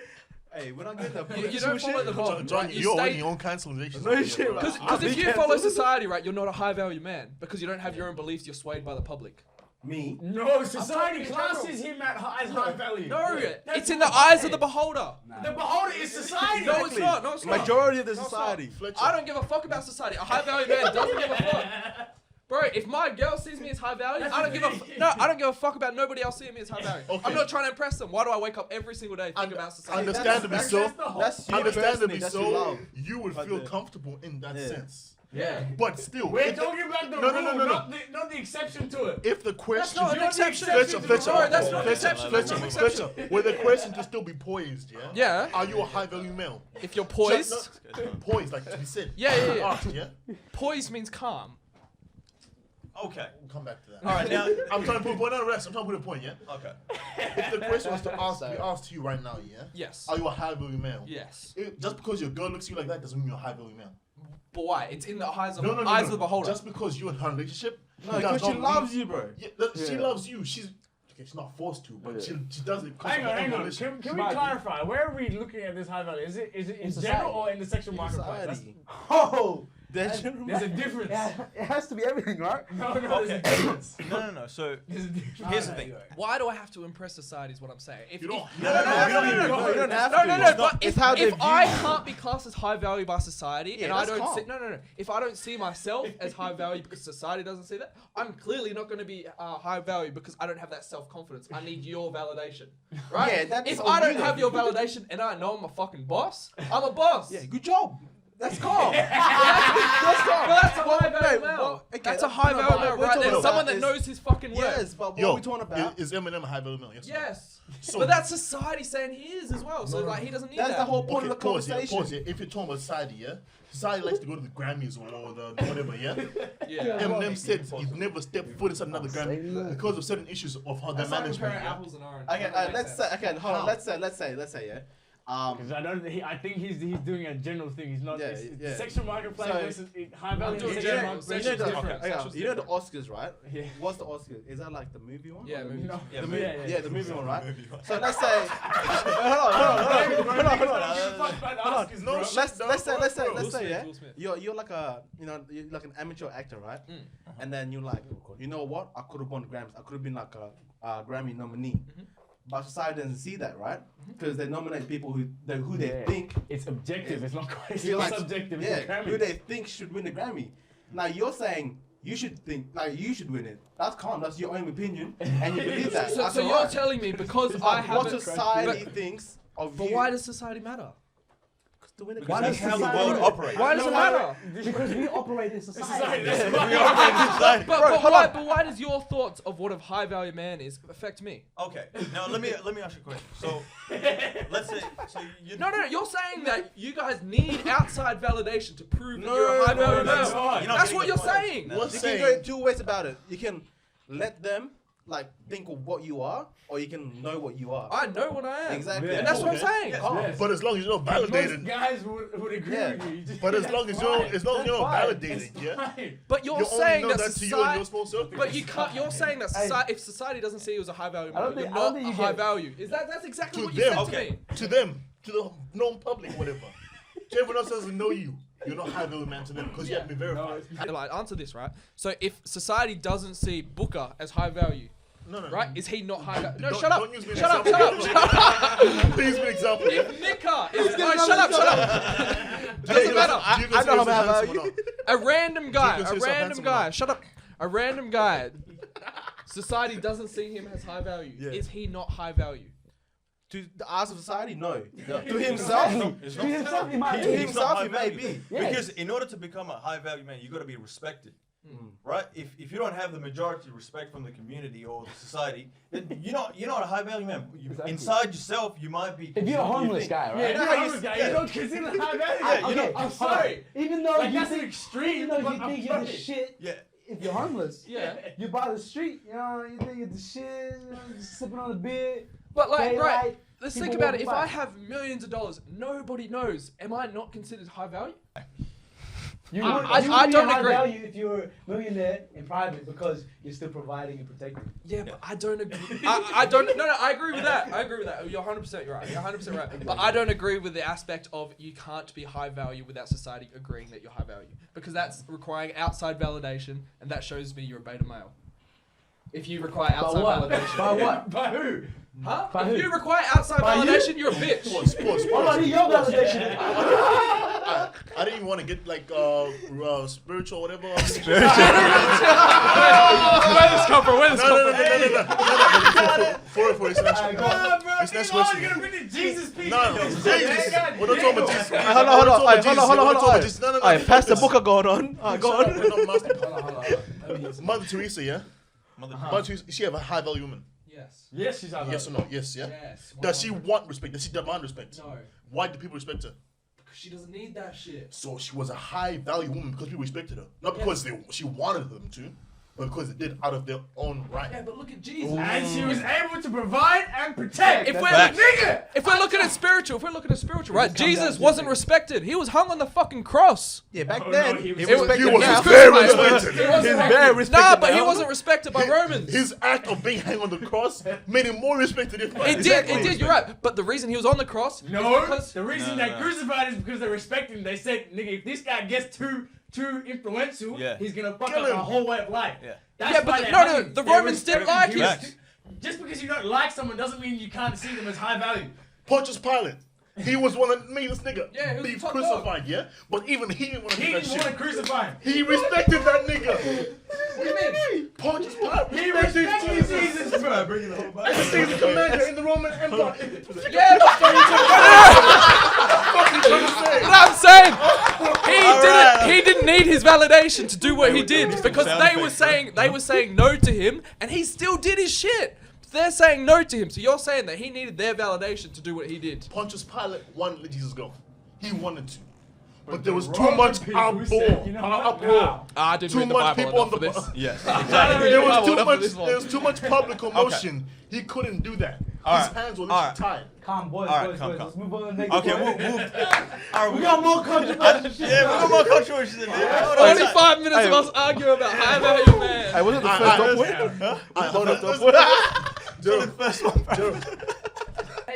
Hey, we're not getting that. You don't follow the mob. John, right? You you're stay- on your own cancellation. No shit, man. Because if you follow society, right, you're not a high value man because you don't have your own beliefs. You're swayed by the public. Me. No, society talking in classes him as high value. No, That's it's in the not eyes of right. the beholder. The beholder is society. No, it's not. No, it's not. Majority of the No, it's society. Fletcher. I don't give a fuck about society. A high value man doesn't give a fuck. Bro, if my girl sees me as high value, I don't give a fuck about nobody else seeing me as high value. Okay. I'm not trying to impress them. Why do I wake up every single day thinking about society? Understandably so. That's you Understandably personally, that's so. your love. You would But feel the- comfortable in that Yeah. sense. Yeah. But still, We're if the- talking about the No, rule, no, no, no, no. not the exception to it. if the That's question, not an exception. Fletcher, Sorry, that's not an exception. That's not an Fletcher, exception. with the question to still be poised, yeah? Yeah. Are you a high value male? If you're poised, No, poised, like to be said. Yeah. Asked, yeah? poised means calm. Okay. We'll come back to that. All right. Now. I'm trying to put a point on the rest. I'm trying to put a point, yeah? Okay. If the question was to be asked to you right now, yeah? Yes. Are you a high value male? Yes. Just because your girl looks at you like that doesn't mean you're a high value male. But why? It's in the eyes of No. eyes of the beholder. Just because you're in her relationship. No, because she loves you, bro. Yeah, she loves you. She She's not forced to, but she does it because Hang of her on. evolution. Can we clarify? Where are we looking at this high value? Is it in society. general or in the sexual marketplace? Society. Oh, There's a difference. yeah, it has to be everything, right? No, there's a difference. No. So There's a difference. here's the thing. Why do I have to impress society? Is what I'm saying. If, You don't. if, no, you don't have no, to. no, no. But It's if, how they if view I you. can't be classed as high value by society, and I that's don't calm. see, no. If I don't see myself as high value because society doesn't see that, I'm clearly not going to be high value because I don't have that self confidence. I need your validation, right? Yeah, that's if on I don't you have then. your validation and I know I'm a fucking boss, I'm a boss. Yeah, good job. That's calm. That's a high value well, male. okay, That's a high no, value but male, we're right? talking There's someone about that is- knows his fucking work. Yes, but what Yo, are we talking about? is Eminem a high value male? Yes. or no? Yes. So- But that's society saying he is as well. So like he doesn't need That's that. the whole point Okay, of the pause conversation. here. If you're talking about society, yeah, society likes to go to the Grammys or the whatever, yeah. Yeah. Eminem said he's never stepped foot inside another Grammy because of certain issues of how their That's like management. comparing Yeah? apples and oranges. Okay, That let's makes say, sense. okay, hold on. How? Let's say, yeah. Because I think he's doing a general thing. He's not. Yeah, it's yeah. Sexual marketplace So- versus high value. doing Sexual general- marketplace sexual is different. different. You know the Oscars, right? Yeah. What's the Oscars? Is that like the movie one? Yeah, Or the movie. No. Yeah, The movie. movie, the movie one, right? Movie one. So let's say, hold on. No shit, Let's say, Will Smith, yeah, Will Smith. you're like you're like an amateur actor, right? And then you're like, you know what? I could have won the Grammys. I could have been like a Grammy nominee. But society doesn't see that, right? Because they nominate people who they think It's objective. It's not quite feel like subjective. yeah, It's a who Grammy. they think should win the Grammy. Now you're saying you should think like you should win it. That's calm. That's your own opinion, and you believe that. So, That's so you're alright. telling me because I what haven't. society thinks of But you. why does society matter? To win the Because Grammy. that's how the society- world operates. Why does it matter? Because we operate in society. But why does your thoughts of what a high value man is affect me? Okay, now let me ask you a question. So let's say you No, you're saying that you guys need outside validation to prove that No, you're a high value no, man. that's not. You're not That's getting what the you're point. saying. No. You What's can go saying? two ways about it. You can let them like think of what you are, or you can know what you are. I know what I am. Exactly. Yeah. And that's what I'm Okay. saying. Yes. Calm. Yes. But as long as you're not Most validated, guys would agree Yeah. with you. You just- but as long as you're That's not fine. validated, That's yeah. fine. But you're You saying only know that that to you and society. your small circle. But you can't. You're saying that Hey. society, if society doesn't see you as a high value I don't man, you're think- I don't not think a you high get- value. That's exactly To what you them, said okay. to me. to them, to the known public, whatever. To everyone else doesn't know you. You're not high value man to them because you haven't been verified. Like, answer this, right? So if society doesn't see Booker as high value, No. right? Is he not high value? No, Don't- shut up. don't use me as Shut an up. Shut up. example. Shut up. Please be an example. Yeah? If Nika is shut up. Doesn't matter. I know how I value. A random guy. Do you A consider yourself random handsome guy. enough? Shut up. A random guy. Society doesn't see him as high value. Yeah. Is he not high value? To the eyes of society, no. To himself, It's To himself, he might To be. himself, high he may value. be. Yes. Because in order to become a high value man, you got to be respected, right? If you don't have the majority respect from the community or the society, then you're not a high value man. Exactly. Inside yourself, you might be. If you're a you homeless think- guy, Yeah, right? you're how a you- homeless guy. yeah. You don't consider high value. Yeah, you Okay, I'm sorry. Even though Like, you that's an think, extreme, even though but you I'm think you're the sorry. shit, Yeah. if you're homeless, Yeah. you're by the street, you know, you think you're the shit, you know, just sipping on a beer. But like, daylight, right. Let's think people about it. If walking I by. have millions of dollars, nobody knows. Am I not considered high value? You I- would, I- you I would be don't high agree. value if you're a millionaire in private because you're still providing and protecting. Yeah, but I don't agree. I don't. No, I agree with that. I agree with that. You're 100% right. You're 100% right. But I don't agree with the aspect of you can't be high value without society agreeing that you're high value, because that's requiring outside validation, and that shows me you're a beta male. If you require outside what? validation. By what? By who? Huh? By If who? you require outside By you? validation, you're a bitch. Sports. What about your validation? I didn't even want to get like spiritual whatever. Where this come from? Where this come from? No. For this next one. This next question. You're gonna bring the Jesus piece. No, Jesus. We're not talking about Jesus. Hold on. Alright, pass the booker going on. Go on. We're not master. Mother Teresa, yeah? Mother Teresa, is she a high value woman? Yes. Yes, she's out. Yes or no? Yes, yeah? Yes. Does she want respect? Does she demand respect? No. Why do people respect her? Because she doesn't need that shit. So she was a high value woman because people respected her. Not because she wanted them to, but because they did out of their own right. Yeah, but look at Jesus. And she was able to provide and protect. If we're, Facts. if we're looking at spiritual, right? Jesus wasn't respected. He was hung on the fucking cross. Yeah, back Oh, then, no, he he was was He respected. was now. very crucified. respected. He's very respected. Nah, but he now. wasn't respected by Romans. His act of being hanged on the cross made him more respected. It did, you're right. But the reason he was on the cross No, is because the reason they crucified is because they respect him. They said, nigga, if this guy gets too influential, Yeah. he's gonna fuck Kill up him. our whole way of life. Yeah. That's Yeah, why but they no, hung no, him. the They Romans didn't respect like him. him. Facts. Just because you don't like someone doesn't mean you can't see them as high value. Pontius Pilate. He was one that made this nigga Yeah, he was be the top crucified, yeah? But even he didn't want to He do that didn't want to shit. crucify him. He respected that nigga. What do you mean? Pontius Pilate He respected respected Jesus. Jesus, bro. Bringing the whole Bible. He's the commander in the Roman Empire. Yeah, but what I'm saying, he didn't need his validation to do what he did because they were saying no to him, and he still did his shit. They're saying no to him, so you're saying that he needed their validation to do what he did. Pontius Pilate wanted to let Jesus go. He wanted to. But there was too Roman much people uproar. said, you know what? Uproar. I didn't Too read the much Bible people on enough for the this. Yes. There was Bible enough for this one. there was too much public commotion. He couldn't do that. Alright, hands were alright. literally tied. Calm, boys, Alright, boys, calm, boys. calm. Let's move on to the next Okay, one. alright, We got more controversial shit. Yeah, we got more controversies in there. Hold on, 45 minutes of us arguing about high value man. Hey, wasn't the first top point? Hold up, Joe, the first one.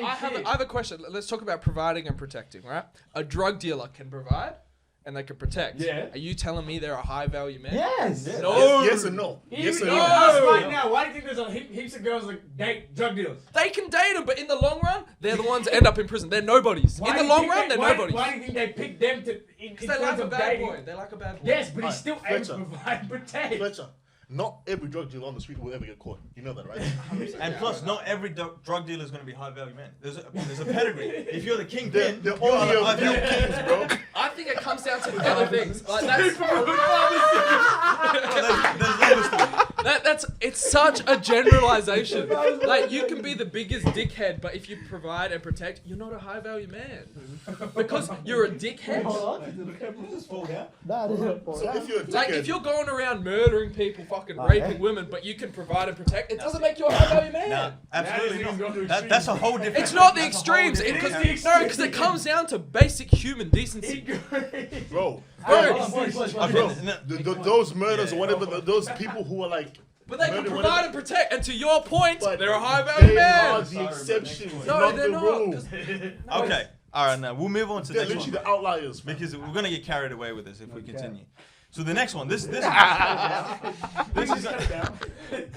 I have a question. Let's talk about providing and protecting, right? A drug dealer can provide and they can protect. Yeah. Are you telling me they're a high value man? Yes. No. Yes and no. Yes Even and no. us right now, why do you think there's heaps of girls that date drug dealers? They can date them, but in the long run, they're the ones that end up in prison. They're nobodies. Why In do the you long think run, they- they're nobodies. Why do you think they pick them to in Because they like terms a of bad dating? boy. They like a bad boy. Yes, but he's Alright, still able to Fletcher. provide and protect. Fletcher, not every drug dealer on the street will ever get caught. You know that, right? And plus, not every drug dealer is going to be high value man. There's a pedigree. If you're the They're kingpin, only you're a high few value. kings, bro. I think it comes down to other things. Like that's, There's levels to it. it's such a generalization. Like you can be the biggest dickhead, but if you provide and protect, you're not a high value man. Because you're a dickhead. So if you're a Like dickhead, if you're going around murdering people, fucking raping women, but you can provide and protect, it doesn't make you a high value man. Nah, absolutely That is not. going to That's a whole different. It's not the that's a whole extremes. different- Because it comes down to basic human decency. bro, those murders or whatever, those people who are like, But they can murder, provide whatever, and protect, and to your point, but they're a high value they man. are the exceptions, No, not they're the not. rule. 'Cause- Okay, all right. Now we'll move on to the They're next literally one the outliers. man. because we're gonna get carried away with this if we continue. So the next one, this is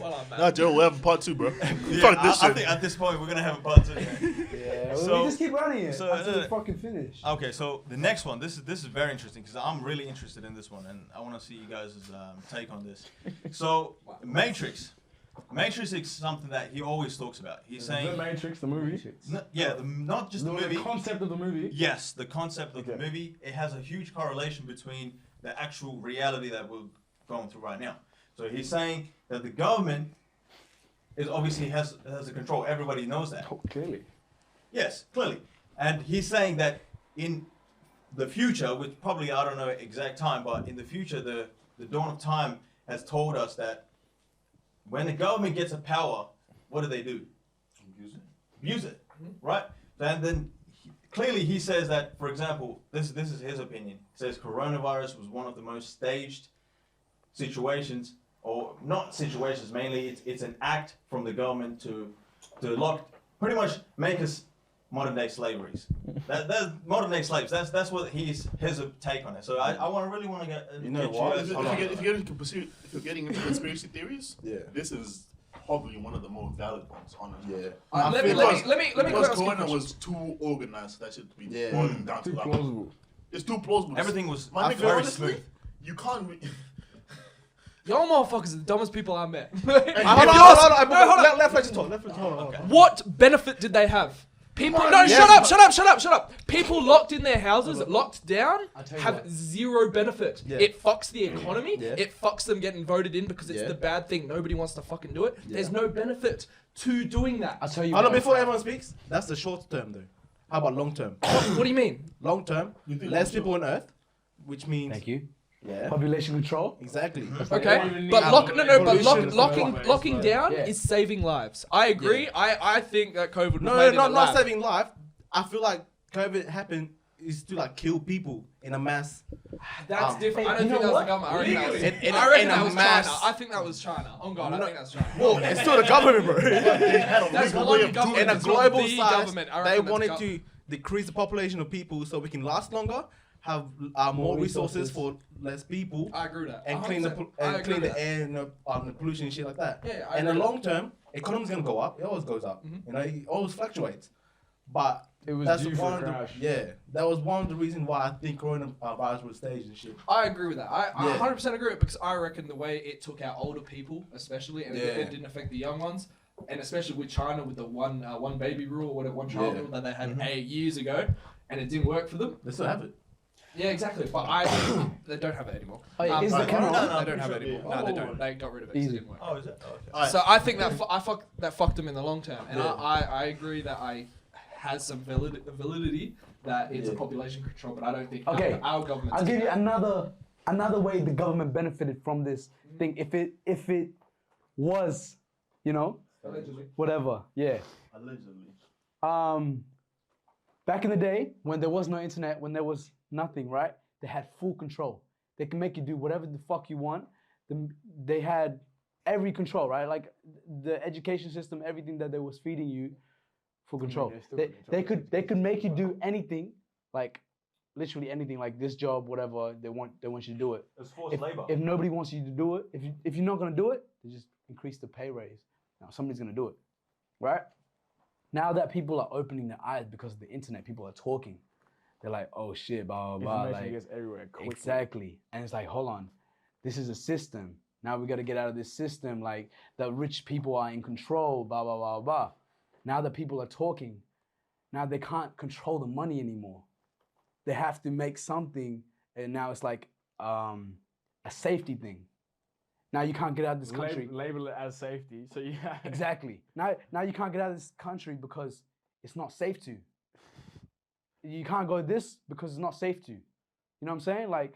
Well, I'm Nah, Joe, we'll have a part 2, bro. yeah, Fuck this I shit. think at this point we're gonna have a part 2. Yeah, So- we just keep running it so, until we fucking finish. Okay, so the next one, this is very interesting because I'm really interested in this one, and I want to see you guys' take on this. So Matrix is something that he always talks about. He's The saying, Matrix, the movie. not just the movie. concept of the movie. Yes, the concept of the Okay. movie, it has a huge correlation between the actual reality that we're going through right now. So he's saying that the government is obviously has the control. Everybody knows that. Oh, clearly. Yes, clearly. And he's saying that in the future, which probably I don't know exact time, but in the future, the dawn of time has told us that when the government gets a power, what do? Abuse it, right? And then clearly he says that, for example, this is his opinion. He says coronavirus was one of the most staged situations, or not situations, mainly it's an act from the government to pretty much make us modern day slaveries. That's modern day slaves. That's what his take on it. So I really want to get You know get what? guys- If you're getting into conspiracy theories, Yeah. this is probably one of the more valid ones, honestly. Yeah. Let me Because ask you a Corona question. was too organized. That should be Yeah. boiling down to Too that. plausible. It's too plausible. Everything was My nigga, very honestly, smooth. you can't. Y'all motherfuckers are the dumbest people I met. Hold on. Let Fletcher talk. Hold on. What benefit did they have? People, no, yes. shut up. People locked in their houses, locked down, tell you have what. zero benefit. Yeah. It fucks the economy. Yeah. It fucks them getting voted in because it's Yeah. the bad thing. Nobody wants to fucking do it. Yeah. There's no benefit to doing that. I'll tell you Hold on, what. before everyone speaks, that's the short term though. How about long term? What do you mean? Long term, You think less long people on Earth, which means Thank you. yeah, Population control. exactly. Okay, even but need locking pollution. down Yeah. is saving lives. I agree. I think that COVID was No, made in a not lab. saving life. I feel like COVID happened is to like kill people in a mass. That's different. I you don't know think that was what? the government. I reckon that was, In I reckon a that was mass- China. I think that was China. Oh God, I think that's China. Well, it's still the government, bro. They had a That's legal one way of of the doing In it. a It's not global the size, government. I they reckon that's wanted gov- to decrease the population of people so we can last longer, have more resources for less people, I agree with that. and clean 100%. I and agree clean with the that. air and the pollution and shit like that. Yeah, I in the agree with long term, economy's gonna go up. It always goes up. Mhm. You know, it always fluctuates. But It was that's due for one a of the, crash. yeah, that was one of the reasons why I think coronavirus was staged and shit. I agree with that. I Yeah. 100% agree with it because I reckon the way it took out older people, especially, and Yeah. it didn't affect the young ones, and especially with China with the one baby rule or one child Yeah. rule that they had Mhm. 8 years ago, and it didn't work for them. They still have it. Yeah, exactly. But they don't have it anymore. Oh, yeah, is the Right. camera No, on? no. They don't have it pretty anymore. sure, No, they yeah. don't. They got rid of it. 'cause Easy. It didn't work. Oh, is it? Oh, okay. Alright. So I think that fucked them in the long term, and Yeah. I agree that has some validity that it's a Yeah. population control, but I don't think Okay. our government. I'll give you another way the government benefited from this thing. If it was, Allegedly. whatever. Yeah. Allegedly. Back in the day, when there was no internet, when there was nothing, right? They had full control. They can make you do whatever the fuck you want. They had every control, right? Like the education system, everything that they was feeding you, full control. They could make you do anything, like literally anything, like this job, whatever they want you to do it. It's forced labor. If nobody wants you to do it, if you're not gonna do it, they just increase the pay raise. Now somebody's gonna do it, right? Now that people are opening their eyes because of the internet, people are talking. They're like, oh shit, blah, blah, blah. Information Like, gets everywhere quickly. exactly. And it's like, hold on, this is a system. Now we gotta get out of this system. Like, the rich people are in control, blah, blah, blah, blah. Now that people are talking, now they can't control the money anymore. They have to make something, and now it's like a safety thing. Now you can't get out of this country. Label it as safety. So yeah. Exactly. Now you can't get out of this country because it's not safe to. You can't go this because it's not safe to. You know what I'm saying? Like,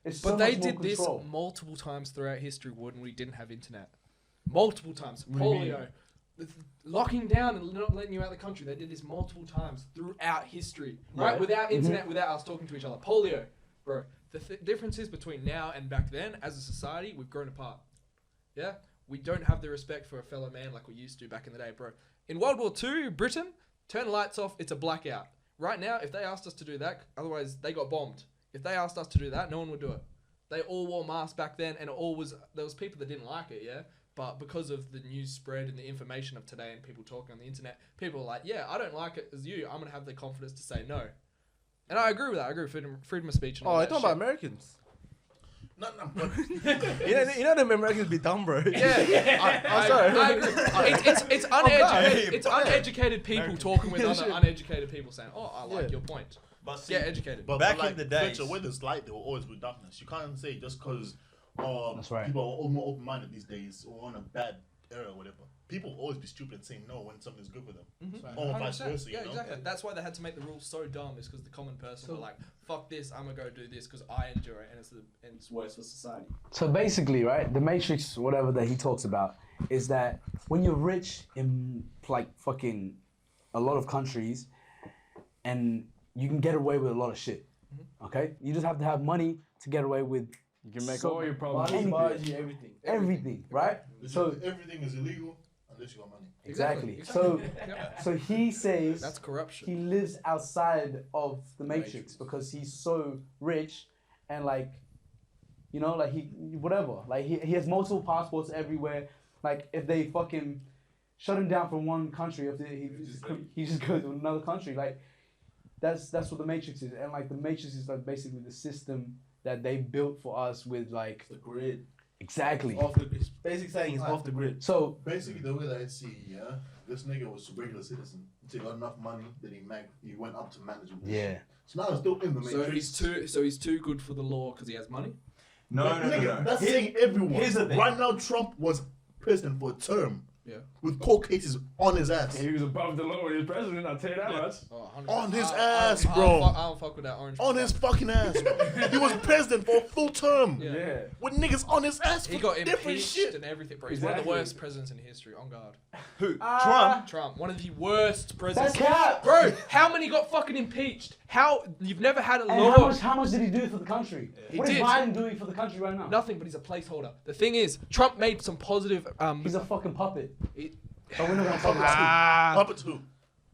it's so But they much more did this control. multiple times throughout history, Wood, when we didn't have internet. Multiple times. What do you mean? Polio. Locking down and not letting you out of the country. They did this multiple times throughout history. Right? Yeah. Without internet, without us talking to each other. Polio. Bro, the difference is between now and back then, as a society, we've grown apart. Yeah? We don't have the respect for a fellow man like we used to back in the day, bro. In World War II, Britain, turn the lights off, it's a blackout. Right now, if they asked us to do that, otherwise they got bombed. If they asked us to do that, no one would do it. They all wore masks back then, and there was people that didn't like it, yeah? But because of the news spread and the information of today and people talking on the internet, people are like, yeah, I don't like it as you. I'm going to have the confidence to say no. And I agree with that. I agree with freedom of speech and all Oh, that you're talking shit. about Americans. No, but You know them Americans be dumb, bro. Yeah, I'm sorry. I agree. It's uneducated. It's uneducated people talking with other uneducated people saying, "Oh, I like your point." But see, Get educated. But Back like, in the days- Fletcher, where there's light, there will always be darkness. You can't say just because That's right. people are all more open-minded these days or on a bad era or whatever. People will always be stupid and say no when something's good for them. Or vice 100%. versa, Yeah, you know? exactly. That's why they had to make the rules so dumb. Is because the common person were like, "Fuck this, I'm gonna go do this because I enjoy it, and it's worse for society." So basically, right, the Matrix, whatever that he talks about, is that when you're rich in like fucking a lot of countries, and you can get away with a lot of shit. Okay, you just have to have money to get away with. You can make So- all your problems. Anything. everything. Everything, right? So everything is illegal unless you got money. exactly. Yep. So he says That's corruption. he lives outside of the Matrix because he's so rich and like, you know, like he whatever. Like he has multiple passports everywhere. Like if they fucking shut him down from one country, if he just goes to another country. Like that's what the Matrix is, and like the Matrix is like basically the system that they built for us with like The grid. exactly. It's basically saying it's off the grid. So Basically, the way that I see it, yeah, this nigga was a regular citizen. He got enough money that he went up to management. yeah. So now he's still in the Matrix. So he's too good for the law because he has money. no. That's saying everyone. Here's the thing. Right now, Trump was president for a term. Yeah. With court cases on his ass. He was above the law when he was president, I'll tell you that much. Oh, 100%. On his I ass, don't- bro. I don't fuck with that orange. On his fucking ass, bro. He was president for a full term. Yeah. Yeah. With niggas on his ass for He got different impeached shit. and everything, bro. He's one of the Exactly. worst presidents in history. On guard. Who? Trump? Trump, one of the worst presidents. That's cap. Bro, how many got fucking impeached? How you've never had a And law? how much did he do for the country? He What is did. Biden doing for the country right now? Nothing, but he's a placeholder. The thing is, Trump made some positive. He's a fucking puppet. It- But we're not gonna talk about Puppet who?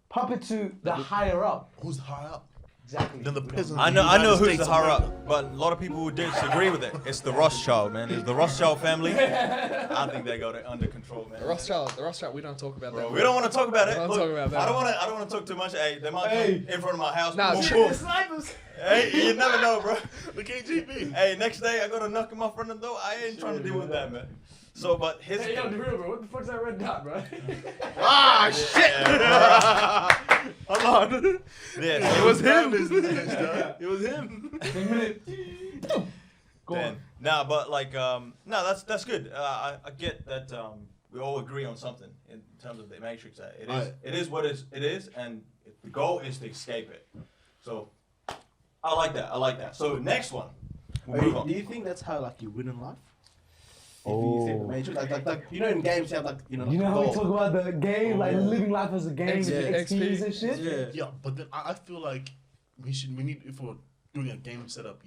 puppet to the higher up. Who's high up? Exactly. Then the president. I of know the United who's States the higher of America. up, but a lot of people would disagree with it. It's the Rothschild, man. It's the Rothschild family. I think they got it under control, man. the Rothschild. We don't talk about Bro, that. we don't want to talk about it. We don't Look, talk about that. I don't want to talk too much. Hey, they might come in front of my house. Nah, boom, shit. boom. Hey, you never know, bro. The KGB. Hey, next day I gotta knock him off front of the door. I ain't trying to deal with that, man. So, but his Hey, yo, the real bro, what the fuck's that red dot, bro? Ah, shit! Hold on. yeah, It was him. It It was him. Go on. Nah, but like, no, that's good. I get that we all agree on something in terms of the Matrix. It is what it is, and the goal is to escape it. So, I like that. So next one, we'll move on. Do you think that's how like you win in life? If you say the matrix, like you know in games you have like You know how we talk about the game, like living life as a game, XP. XPs and shit. Yeah. but then I feel like we need, if we're doing a game setup,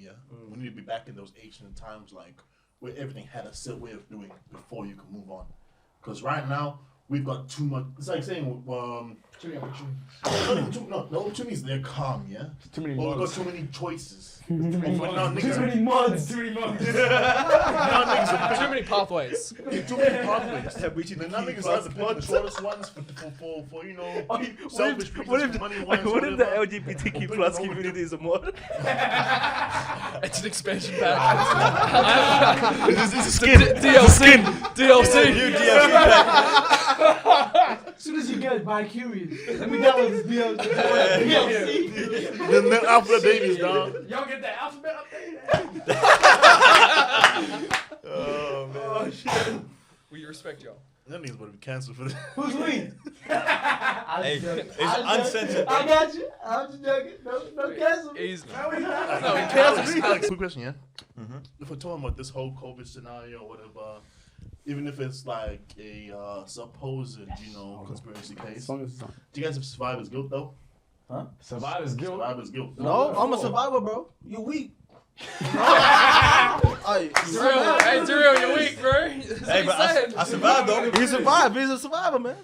we need to be back in those ancient times, like where everything had a set way of doing before you can move on. Because right now we've got too much. It's like saying Too many opportunities. no opportunities. They're calm, yeah. Too many But we've got mods. too many choices. Too many But now mods. niggas Too many mods. Too many mods. now niggas are Too many pathways. too many pathways. Then now niggas are picking the shortest ones for you know selfish reasons, money ones. What if the whatever. LGBTQ Or plus bring it community is a mod? It's an expansion pack. This is skin. DLC. DLC. New DLC pack. As soon as you get bi-curious, let me download this DLC. The alpha babies, dog. Y'all get the alphabet update? Oh man. We respect y'all. That niggas better be cancelled for this. Who's we? Hey, it's uncensored. I got you. I'm just joking. No cancel. Easy. Alex, quick question, yeah? Mhm. If we're talking about this whole COVID scenario or whatever, even if it's like a supposed, conspiracy case, do you guys have survivor's guilt though? Huh? Survivor's guilt. Survivor's guilt. No, I'm a survivor, bro. You weak. Daryl, you're weak, bro. That's Hey, what but he said. I survived though. He survived. He's a survivor, man.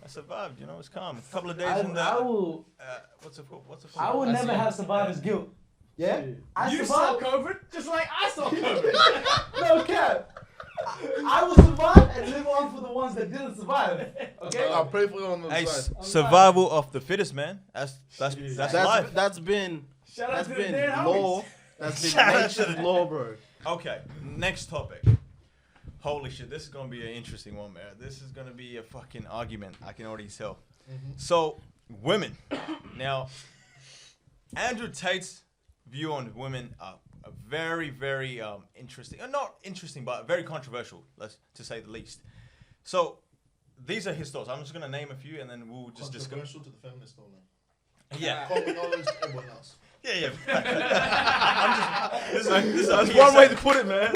I survived. It's calm. A couple of days in the. I will. What's it? I will never have survivor's guilt. Yeah. I You saw survived. COVID just like I saw COVID. No cap. I will survive and live on for the ones that didn't survive. Okay. I'll pray for you on the Hey, side. survival of the fittest, man. That's life. That's been Shout out that's to the been dead law. homies. That's been Shout out to nature's the- law, bro. Okay, next topic. Holy shit, this is gonna be an interesting one, man. This is gonna be a fucking argument. I can already tell. So, women. Now, Andrew Tate's view on women are very, very interesting. Not interesting, but very controversial, to say the least. So, these are his thoughts. I'm just gonna name a few, and then we'll just discuss. Controversial to the feminist owner. Yeah, Common knowledge to everyone else. yeah. This is That's one way to put it, man.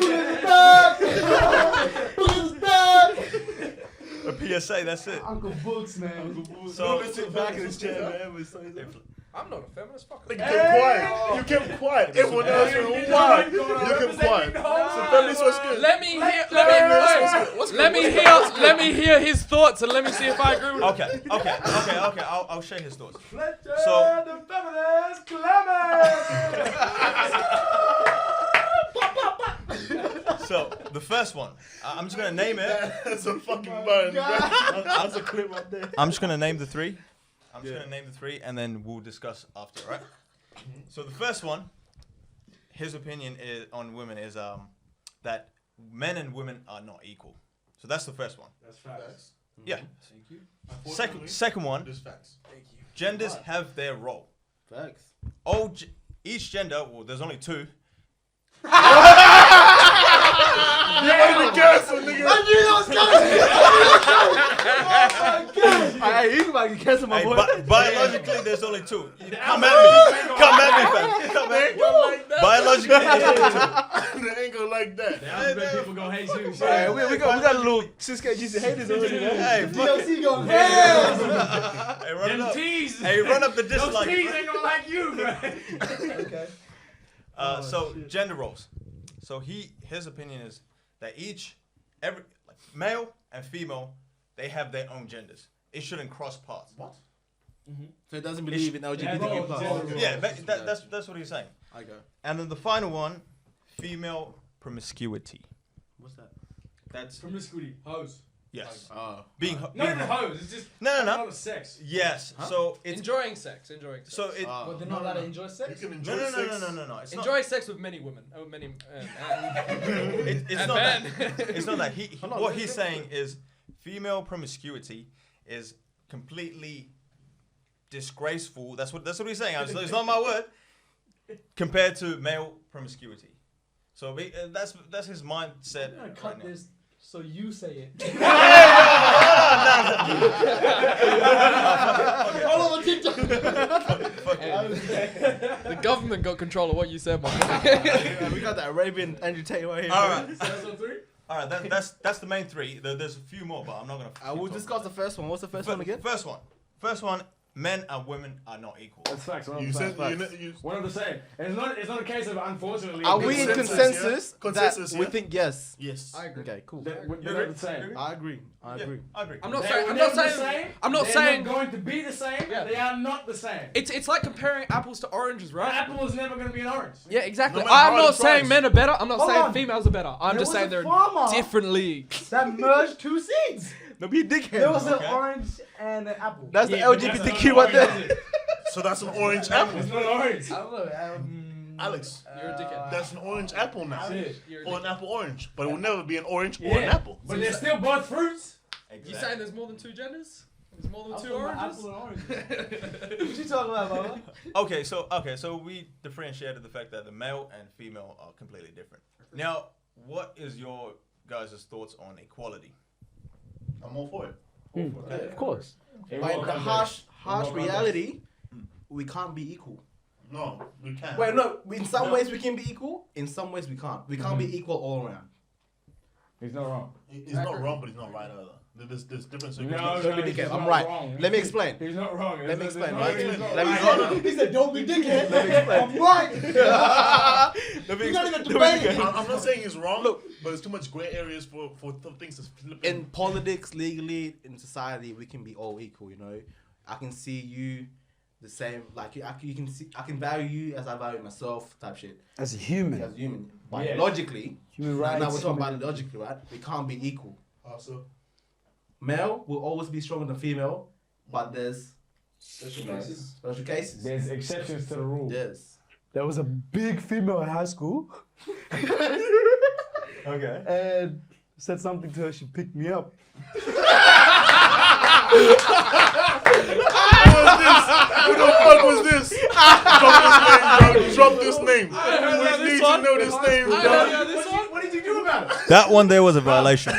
a PSA. That's it. Uncle Boots, man. So, Sit back in his chair, man. I'm not a feminist. Fuck You it. kept quiet. You kept quiet. Everyone else went wild. You kept quiet. So feminist was good. Let me hear his thoughts and let me see if I agree with him. okay. I'll share his thoughts. So the feminist So the first one, I'm just gonna name it. That's a fucking burn. That's a clip right there. I'm just gonna name the three. And then we'll discuss after, right? So the first one, his opinion on women is that men and women are not equal. So that's the first one. That's facts. Yeah. Thank you. Second one, Just facts. genders have their role. Facts. Each gender, well, there's only two. Hey, you about to cancel my Hey, boy. biologically, there's only two. Come at me, fam. Come at me. Biologically, there's only two. They ain't gonna like that. The alphabet people go hate you. Hey, we got a little 6K GC haters already, man. Hey, fuck it. DLC going hell. Hey, run it Them up. T's. Hey, run up the Those dislike. T's ain't gonna like you, bro. Okay. So gender roles. So his opinion is that every male and female, they have their own genders. It shouldn't cross paths. What? So it doesn't believe in LGBTQ plus. Yeah, that's what he's saying. Okay. And then the final one, female promiscuity. What's that? That's Promiscuity, hoes. yes. Being Not even hoes. It's just No. not of sex. Yes. So it's Enjoying sex. so it. But they're not allowed to enjoy You sex. can enjoy No. sex. No. It's not. Enjoy sex with many women. Oh, many. It's and not that. men. It's not that. What he's saying is, female promiscuity is completely disgraceful. That's what he's saying. It's not my word. Compared to male promiscuity, so that's his mindset. I'm gonna right cut now. this so you say it. All over TikTok. The government got control of what you said, man. We got that Arabian Andrew Tate right here. All right. So that's on three? All right, that's the main three. There's a few more, but I'm not gonna. I will discuss the first one. What's the first one again? First one. Men and women are not equal. That's facts. You said We're not the same. It's not a case of unfortunately. Are we in consensus? Consensus, That we yeah? think yes. Yes. I agree. Okay, cool. We're You not agree? the same. I agree. I agree. I agree. I'm not They saying. were I'm never not the saying. same. I'm not They're saying. not going to be the same. Yeah. They are not the same. It's like comparing apples to oranges, An right? apple is never going to be an orange. Yeah, exactly. No matter I'm how not it saying tries. men are better. I'm not Hold saying on. females are better. I'm There just was saying a they're farmer different leagues. that merged two seeds. No, be a dickhead. There was Okay. an orange and an apple. That's Yeah, the but that's LGBTQ not right orange, there. is it? So that's an orange apple. It's not orange. I don't know. Alex, You're a dickhead. that's an orange apple now. Shit. You're a Or an dickhead. apple orange. But it will never be an orange or an Yeah. apple. But they're still both fruits. You saying there's more than two genders? There's more than two Apple oranges? and orange. What you talking about, Mama? Okay, so we differentiated the fact that the male and female are completely different. Now, what is your guys' thoughts on equality? I'm all for it. Of course. But in the harsh reality, we can't be equal. No, we can't. Wait, no. In some ways we can be equal. In some ways we can't. We can't be equal all around. He's not wrong. It's not wrong, but it's not right either. There's different No, circumstances. Don't be he's dickhead. not I'm right. wrong. Let me explain. He's not wrong. Let me explain, No, right? he's not Let me right. explain. He said, "Don't be dickhead." Let me explain. I'm right. Let me You gotta explain. get debated. I'm not saying it's wrong, Look. but there's too much gray areas for things to flip In politics, legally, in society, we can be all equal. You know, I can see you the same. Like you can see, I can value you as I value myself. Type shit. As a human, As a human, Yeah. biologically. human Now rights. we're talking human- biologically, right? We can't be equal. Also, Male will always be stronger than female, but there's Special cases. special cases. There's exceptions to the rule. Yes. There was a big female in high school, Okay. and said something to her. She picked me up. who the fuck was this? Drop this name, bro. I heard about We this need one. to know this name, I bro. heard about this one. What did you do about it? That one there was a violation.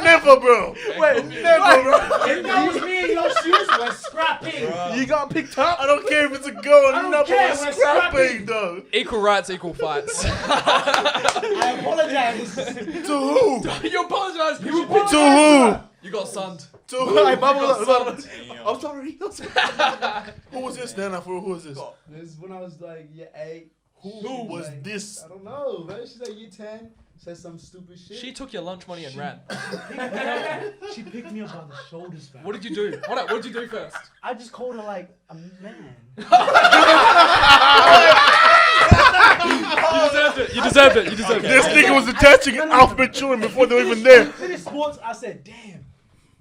Never, bro. Wait, never, bro. If that was me in your shoes, we're scrapping. You got picked up. I don't care if it's a girl or I don't not, care, but we're scrapping, scrapping. though. Equal rights, equal fights. I apologize. To who? You apologize. You To who? You got sunned. To who? Hey, bubble up, bubble up. Damn. I'm sorry. I'm sorry. Who was this, then? Who was this? This is when I was like year 8. Who was this? I don't know, man. She's like year 10. Said some stupid shit. She took your lunch money and ran. She picked me up by the shoulders, man. What did you do? Hold on. What did you do first? I just called her like a man. You deserved it. You deserved it. You deserved This it. nigga was attaching alphabet children before they were even there. Finished sports. I said, "Damn,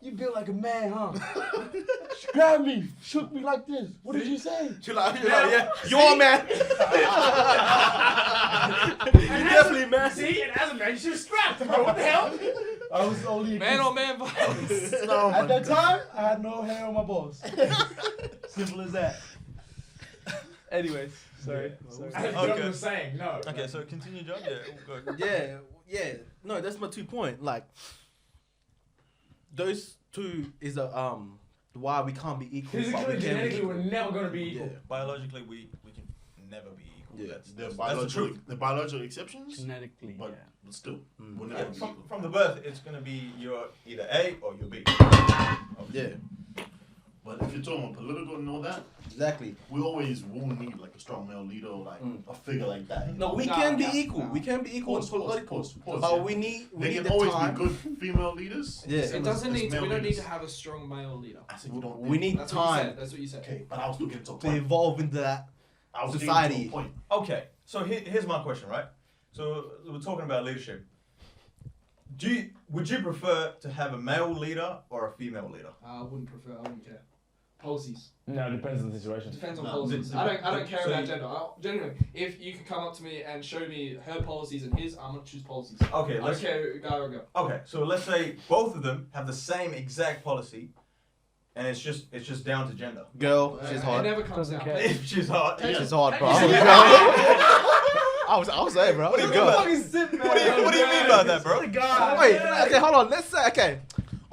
you built like a man, huh?" She grabbed me, shook me like this. What did you say? Chill out. Yeah. You're a man. Definitely, man. See, and as a man, you should have scrapped, bro. What the hell? I was only a Man kid. on man violence. No, At man. that time, I had no hair on my balls. Simple as that. Anyways, sorry. As John Okay. was saying, no. Okay, so continue, John. Yeah, go. Yeah. No, that's my 2 point. Like, those two is why we can't be equal. but Physically, we can be genetically, equal. we're never gonna be equal. Yeah. Biologically, we can never be equal. Yeah. That's the truth. The biological exceptions, Genetically, but still, we'll Yeah, never be from, equal. from the birth, it's gonna be you're either A or you're B. Yeah. But if you're talking about political and all that, Exactly. we always will need like a strong male leader, or like a figure like that. you No, know? we Nah, can be nah, equal. nah. We can be equal in Pause, political. pause, But yeah. we need There the can always time. be good female leaders. Yeah. It doesn't As need. male We don't need leaders. to have a strong male leader. I said you don't. We need That's what you time said. That's what you said. Okay, but I was looking to a to point. evolve into that. I was society. getting to a point. Okay, so here's my question, right? So we're talking about leadership. Would you prefer to have a male leader or a female leader? I wouldn't prefer. I wouldn't care. Policies. No, it depends on the situation. Depends on No, policies. the- I don't care so about you- gender. Genuinely, if you could come up to me and show me her policies and his, I'm gonna choose policies. Okay, I don't let's care guy or girl. Okay, so let's say both of them have the same exact policy, and it's just down to gender. Girl, she's It hot. never comes Doesn't down. care. If she's hot, Take She's it. hot, bro. Take it. I was there, bro. What do you mean Girl. by fucking simp, man. What do you mean by that, bro? God. Wait, okay, hold on. Let's say, okay,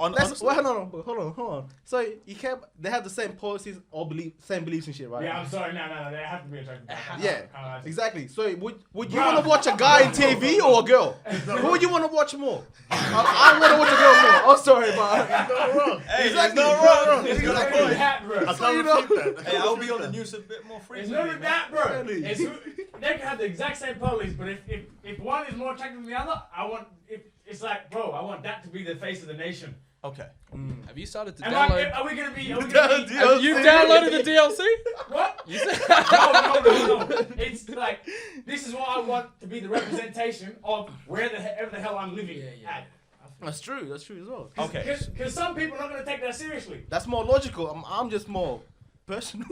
On, Hold on. So you can't. They have the same policies or same beliefs and shit, right? Yeah, I'm sorry. No. They have to be attractive. Yeah, exactly. So would you want to watch a guy in TV or a girl? Who would you want to watch more? I want to watch a girl more. Oh, sorry, but it's not wrong. Hey, exactly. it's not wrong. It's It's not not really wrong. that, bro. I can't refute that. Hey, I'll be on the news a bit more It's frequently. not that, bro. Really? They can have the exact same policies, but if one is more attractive than the other, it's like, bro, I want that to be the face of the nation. Okay. Have you started to Am download? are we gonna be? Have you downloaded the DLC? What? You said No. It's like this is what I want to be the representation of wherever the hell I'm living at. that's true as well. Okay. Because some people are not gonna take that seriously. That's more logical. I'm just more personal.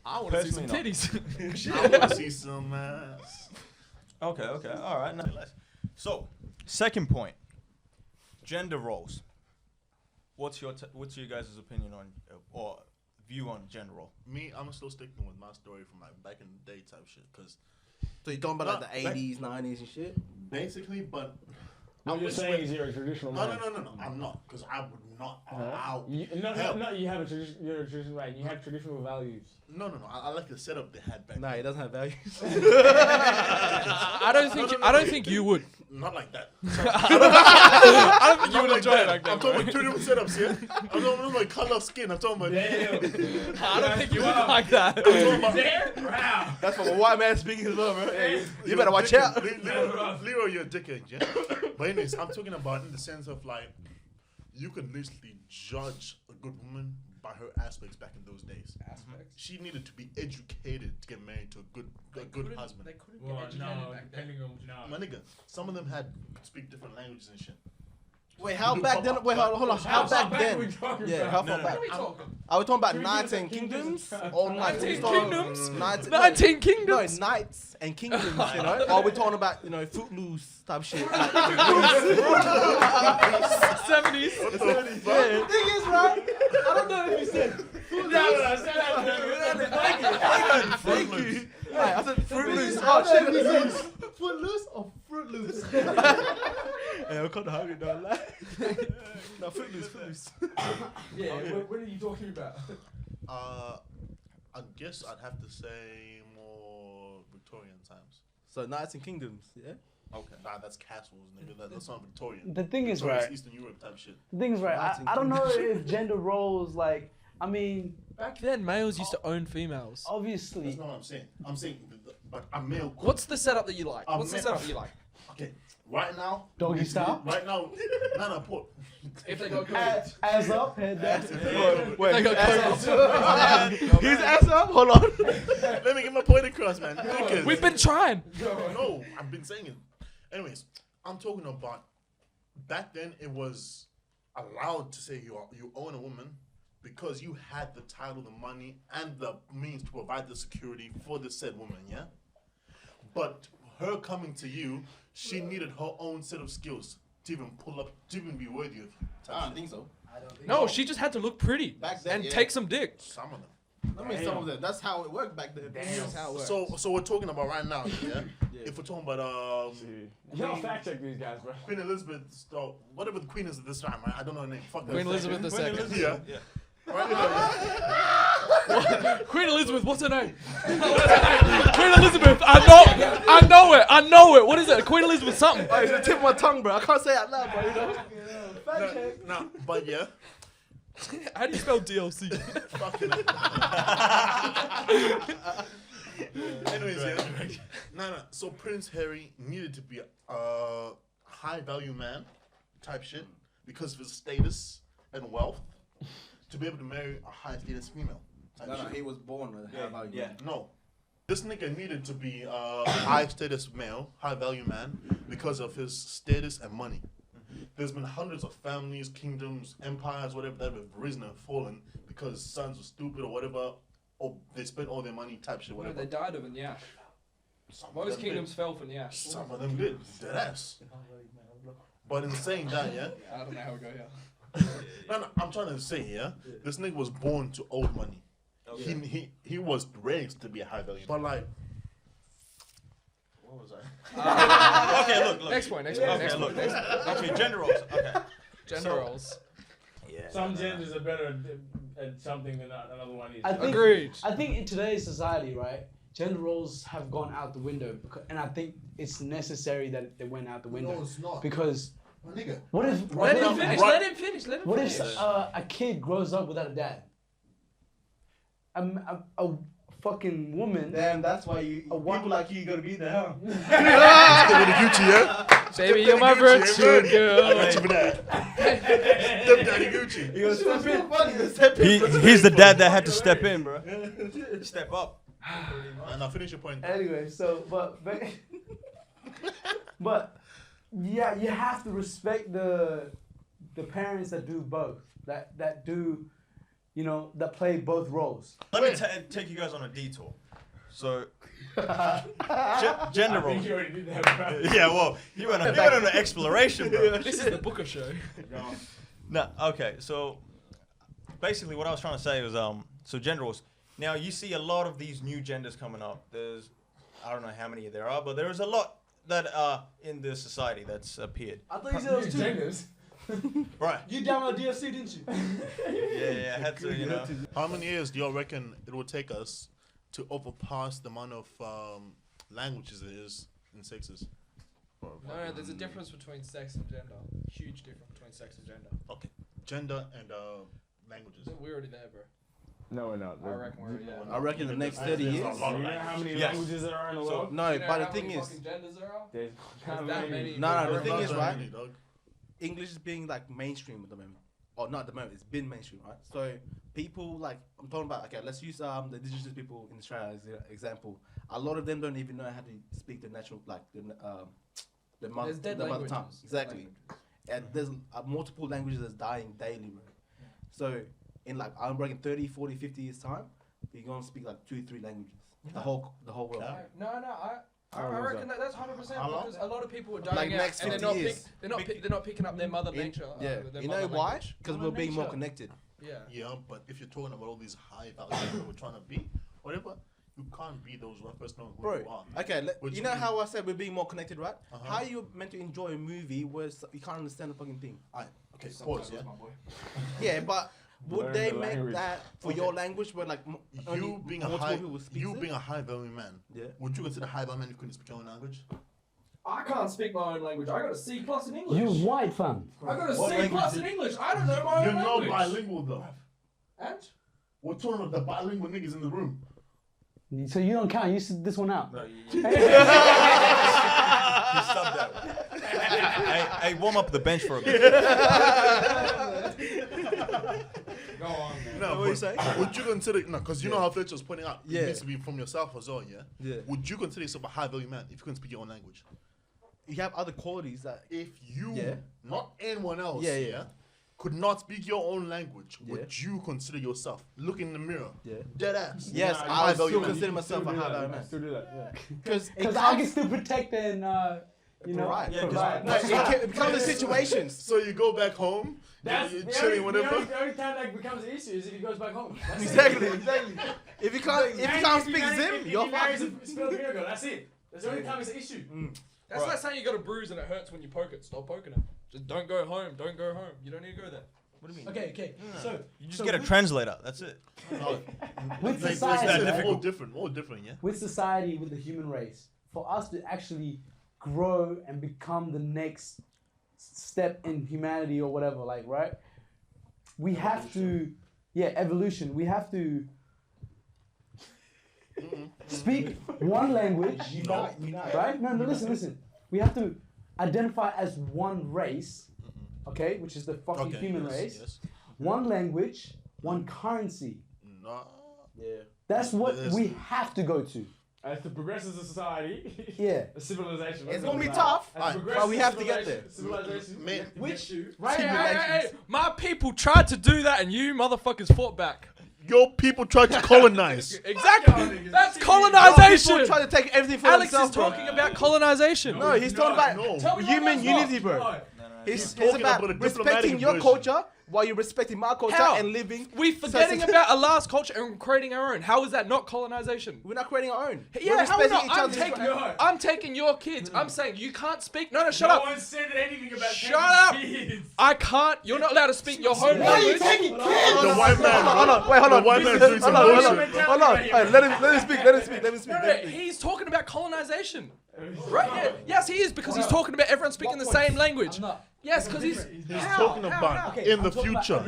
I want to see some Personally titties. I want to see some ass. Okay. All right. Now, so, second point. Gender roles. What's your guys' opinion on or view on gender role? Me, I'm still sticking with my story from like back in the day type shit. Cause So you're talking about like the 80s, 90s and shit? basically, but What you're saying is you're a traditional no, man. I'm not. Cause I would not allow. No, you have you're a traditional man. You have traditional values. No. I like the setup they had back. Nah, he doesn't have values. I don't think you would. Not like that. I don't think you would Like enjoy it that. like that. I'm talking about two different setups, yeah? I'm talking about my color of skin. I'm talking about. I don't think you would like that. I'm talking about There? Wow. That's from a white man speaking as well, bro. Hey, you you're better a watch dickhead. out. Leroy, you're a dickhead, yeah? But anyways, I'm talking about in the sense of like, you can literally judge a good woman by her aspects back in those days. Aspects. She needed to be educated to get married to a good husband. They couldn't Well, get educated no, back then. depending on My nigga, some of them could speak different languages and shit. Wait, how You back pop then? up, Wait, hold on. How back we then? talking Yeah, about? how far No, back? What are we talking? Are we talking about Should we knights do and the kingdoms? kingdoms? Or 19 start- kingdoms? Knights, 19 No, kingdoms? knights and kingdoms, you know? Or are we talking about, footloose type shit? Like, 70s. What the fuck? yeah. Thing is, right? I don't know if you said Fruit Loops. Right, I said Fruit Loops. Oh, shit. Footloose or Fruit Loops? Hey, I'm kind of hungry, don't lie. No, Footloose. Yeah, what are you talking about? I guess I'd have to say more Victorian times. So knights and kingdoms, yeah? Okay. Nah, that's castles, nigga. That's not Victorian. The thing is, Victoria's right? Eastern Europe type shit. The thing is, right? Knights and I don't know if gender roles, like, I mean, Back then, males used to own females. obviously. That's not what I'm saying. I'm saying, but a male. Could. What's the setup that you like? A What's the male- setup that you like? Okay. Right now. Doggy style? Right now. No, put. If they got Ass up, head down. Wait, They got ass up. His ass up? Hold on. Let me get my point across, man. Because We've been trying. no, I've been saying it. Anyways, I'm talking about back then. It was allowed to say you own a woman because you had the title, the money, and the means to provide the security for the said woman. Yeah, but her coming to you, she needed her own set of skills to even pull up, to even be worthy of you. I don't think so. No, she just had to look pretty Back then, and yeah. take some dick. Some of them. I mean, some of them. That's how it worked back then. That's how it works. So we're talking about right now, yeah. If we're talking about Y'all fact check these guys, bro. Queen Elizabeth, whatever the Queen is at this time, right? I don't know her name. Fuck that. Queen Elizabeth Queen II. Elizabeth, Yeah. yeah. Right? Queen Elizabeth, what's her name? Queen Elizabeth, I know it. What is it? Queen Elizabeth something. Oh, it's the tip of my tongue, bro. I can't say it out loud, bro. You know? No, but yeah. How do you spell DLC? Fucking anyways, yeah. No. So Prince Harry needed to be a high value man type shit because of his status and wealth to be able to marry a high status female type shit. He was born with Yeah, yeah. No. This nigga needed to be a high status male, high value man because of his status and money. There's been hundreds of families, kingdoms, empires, whatever that have risen and fallen because sons were stupid or whatever, or they spent all their money type shit, whatever. They died of a nyash. Some of Most them kingdoms did. fell for nyash. Some of them did. Dead ass. But in saying that, yeah. I don't know how we go here. No, I'm trying to say, yeah. This nigga was born to old money. He was raised to be a high value. But like, What was I? Okay, look. Next point. Okay, look. Okay, gender roles. Okay. Gender So- roles. Yeah. Some genders are better at something than another one is. I think, Agreed. I think in today's society, right, gender roles have gone out the window, and I think it's necessary that they went out the window. No, it's not. Because My nigga. what if Let him finish. Right. Let him finish. Let him what finish. if a kid grows up without a dad? A fucking woman. Damn, that's why you A one- people like you gotta be there, huh? Still with the Gucci, yeah? Baby, you're my virtue I girl. got you for that. Stepdaddy Gucci. You gonna step in. He's the dad that had to step in, bro. Step up. Now finish your point. Anyway, so but yeah, you have to respect the parents that do both. That do, you know, that play both roles. Let me take you guys on a detour. So, gender I think roles. you already did that, bro. Yeah, well, he went on an exploration, bro. This is the Booker show. No, okay, so basically what I was trying to say was, so gender roles. Now, you see a lot of these new genders coming up. There's, I don't know how many there are, but there's a lot that are in the society that's appeared. I thought you said it was two. Genders. Right. You downloaded DFC, didn't you? Yeah, I had to, you know. How many years do y'all reckon it will take us to overpass the amount of languages there is in sexes? No, there's a difference between sex and gender. Huge difference between sex and gender. Okay. Gender and languages. We're already there, bro. No, we're not. I reckon we're already there. I reckon the next 30 years. You know how many Yes. languages there are in the So- world? No, Do you know but the how thing many is, fucking genders there are? There's There's that many. No, the bro. thing is, right? Really, dog. English is being like mainstream at the moment. Or not at the moment, it's been mainstream, right? So people like, I'm talking about, okay, let's use the indigenous people in Australia as an example. A lot of them don't even know how to speak the natural, like the mother, There's dead the mother tongue. languages. Exactly. And there's multiple languages that's dying daily, bro. So in like, I'm reckon 30, 40, 50 years time, you're going to speak like 2-3 languages. The whole world. No, I reckon that's 100% How long? because a lot of people are dying Like out next and 50 years. they're not picking up their mother nature. Yeah. Their You know mother why? language. Because we're Mother being more nature. connected. Yeah. Yeah, but if you're talking about all these high values that we're trying to be, whatever, you can't be those rappers knowing who Bro, you are. okay, Which you know means- how I said we're being more connected, right? Uh-huh. How are you meant to enjoy a movie where you can't understand the fucking thing? Alright, okay, pause, yeah. Yeah, but would Learn they the make language. that for Okay. your language where like only You being a multiple high, people speak you it? being a high value man, Yeah. would you consider high value man if you couldn't speak your own language? I can't speak my own language. I got a C+ in English. You white fam. I got a What C+ language in is- English. I don't know my You're own not language. bilingual though. And We're talking about the bilingual niggas in the room. So you don't count. You sit this one out. No, you subbed that one. Hey, warm up the bench for a bit. Go on, man. No, what you say? Would you consider because you know how Fletcher was pointing out Yeah. it needs to be from yourself as well, yeah? Yeah. Would you consider yourself a high value man if you couldn't speak your own language? You have other qualities that If you, Yeah. not anyone else, Yeah, yeah. could not speak your own language, Yeah. would you consider yourself? Look in the mirror. Yeah. Dead ass. Yes, Nah, I high would value still man. consider myself a Still do high that, value man. man. Still do that, yeah. Because Because I can still protect and you know. Right. Yeah, provide. No, it becomes the situations. So you go back home, That's you're the chilling, only, whatever. the only time that becomes an issue is if he goes back home. That's it. Exactly. If you can't speak Zim, if you're he marries fucked. a Filipino girl, that's it. That's the only time it's an issue. That's like saying you got a bruise and it hurts when you poke it. Stop poking it. Just don't go home. Don't go home. You don't need to go there. What do you mean? Okay. So You just get a translator. That's it. with Like, society, like, right? more different, yeah? With society, with the human race, for us to actually grow and become the next step in humanity or whatever, like, right? We have to, evolution. We have to speak one language, right? No, listen. We have to identify as one race, okay, which is the fucking human race. Yes. One language, one currency. No. Yeah. That's what Yes. we have to go to. As to progress as a society, Yeah. a civilization. It's let's gonna go be with tough, that. As to progress but we as have to get civilization, Man, we have to get to- Right, Simulations. my people tried to do that and you motherfuckers fought back. Your people tried to colonize. Exactly. That's People colonization. try to take everything for Alex is themselves, bro. talking about colonization. No, he's talking about no. Tell me human why that's not. unity, bro. No. It's talking about about a respecting diplomatic your version. culture, while you're respecting my culture How? and living. We forgetting about a last culture and creating our own. How is that not colonization? We're not creating our own. Yeah, how are we not? Respecting each other's I'm taking your kids. I'm saying you can't speak. No, shut up. No one said anything about Shut up. kids. I can't. You're not allowed to speak your home Why are you language. taking kids? The white man. Hold on, wait, hold on. The white man's doing some bullshit. Hold on. Hey, let him speak. Let him speak. No, he's talking about colonization. Right? Yeah. Yes, he is because he's talking about everyone speaking the same language. Yes, because he's talking about in the future.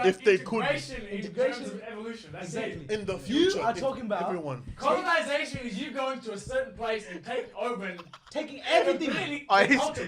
If they could. Integration of evolution. That's it. In the future. You are talking about everyone. Colonization is you going to a certain place and taking over and taking everything.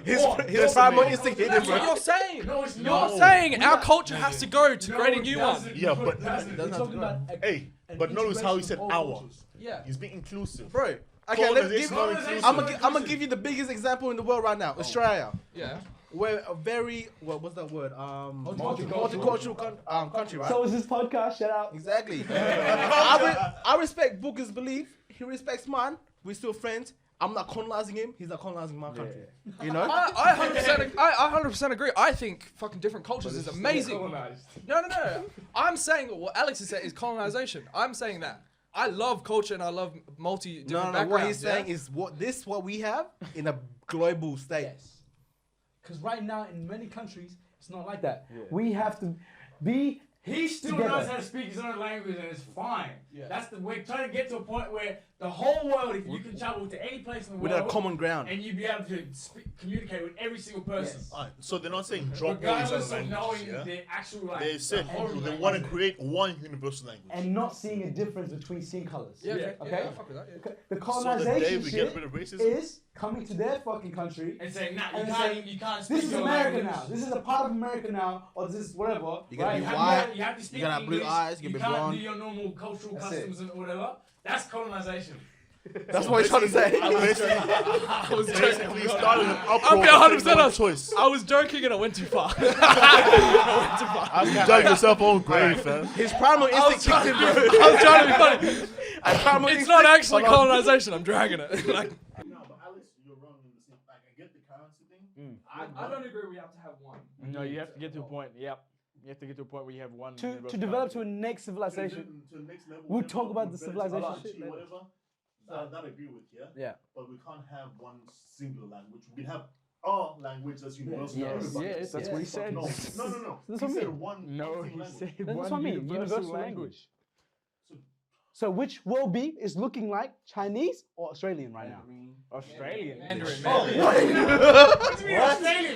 His primal instinct hit him, that's what bro. you're saying. No, it's You're not. saying our culture has to go to create a new one. Yeah, but We're talking about hey, but notice how he said our. Yeah. He's being inclusive. Bro. Okay, let's give. Colonization. I'm gonna give you the biggest example in the world right now, Australia. Yeah. We're a very what's that word? Multicultural country, right? So is this podcast? Shout out. Exactly. I respect Booker's belief. He respects mine. We're still friends. I'm not colonizing him. He's not colonizing my country. You know? I 100% agree. I think fucking different cultures is amazing. No. I'm saying what Alex is saying is colonization. I'm saying that. I love culture and I love different backgrounds. What he's saying is what we have in a global state. Yes. Because right now in many countries it's not like that. We have to be. He still together. knows how to speak his own language and it's fine. Yeah. We're trying to get to a point where the whole world, if you can travel to any place in the With world, a common ground. and you be able to communicate with every single person, Alright, so they're not saying drop all these regardless other of languages, knowing yeah? the actual like. They said the whole they language. want to create one universal language. And not seeing a difference between skin colors. Yeah, Okay? yeah, I fuck with that. Yeah. The So the day colonization we shit get rid of racism. is coming to their fucking country. and saying, nah, And you saying, can't, you can't speak This is your America language. now. This is a part of America now, or this is whatever. You gotta be You have white. to- you have to speak You gotta have blue English, eyes. You You gotta be can't blonde. do your normal cultural That's customs and whatever. That's colonization. That's what he's trying to say. I was joking. Basically started an I'm uproar. being 100% saying no honest. choice. I was joking and I went too far. You dug yourself on grave, fam. His primal instinct kicked in, bro. I was trying to be funny. And primal It's instinct- not actually Hold on. colonization. I'm dragging it. Like, No, but Alex, you're wrong in the same. Like, I get the currency thing. I don't agree we have to have one. No, you have to get to a point. Yep. You have to get to a point where you have one. To develop to a next civilization. To the next level. We'll whatever, talk about the better civilization technology, shit later. Whatever. That I agree with, yeah. Yeah. But we can't have one singular language. We can have our language that's universal. Yes, to everybody. yes, that's what he said. No. That's He what I said mean. one. No, single he language. said That's one what I mean. Universal language. So which world beef is looking like Chinese or Australian right now? Australian. Mandarin.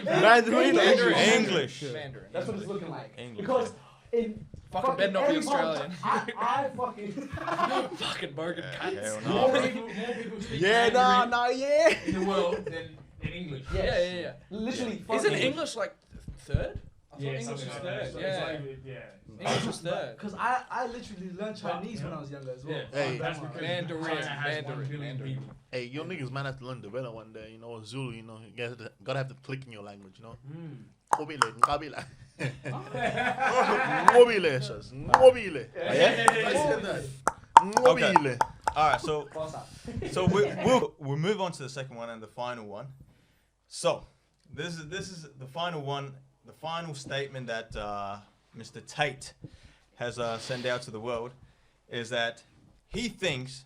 Mandarin. English. Mandarin. That's what it's looking like. English. Because in Fucking better not be every part- Australian. I fucking Fucking Bogan cunts. Hell More no. people speak Yeah, Mandarin yeah. in the world than in English. Yeah. literally Isn't fucking- English like third? I thought Yeah, English something was like that. third. So Yeah. it's like, yeah. English was third. Because I literally learned Chinese when I was younger as well. Yeah. Hey. That's because Mandarin, China has 1 Mandarin, billion Mandarin. people. Hey, your niggas might have to learn Devela one day, you know, Zulu, you know, you gotta have to click in your language, you know. Mobile, ngabila. Mobile, shas. Mobile. I said that. Mobile. All right, so we'll move on to the second one and the final one. So this is the final one, the final statement that Mr. Tate has sent out to the world is that he thinks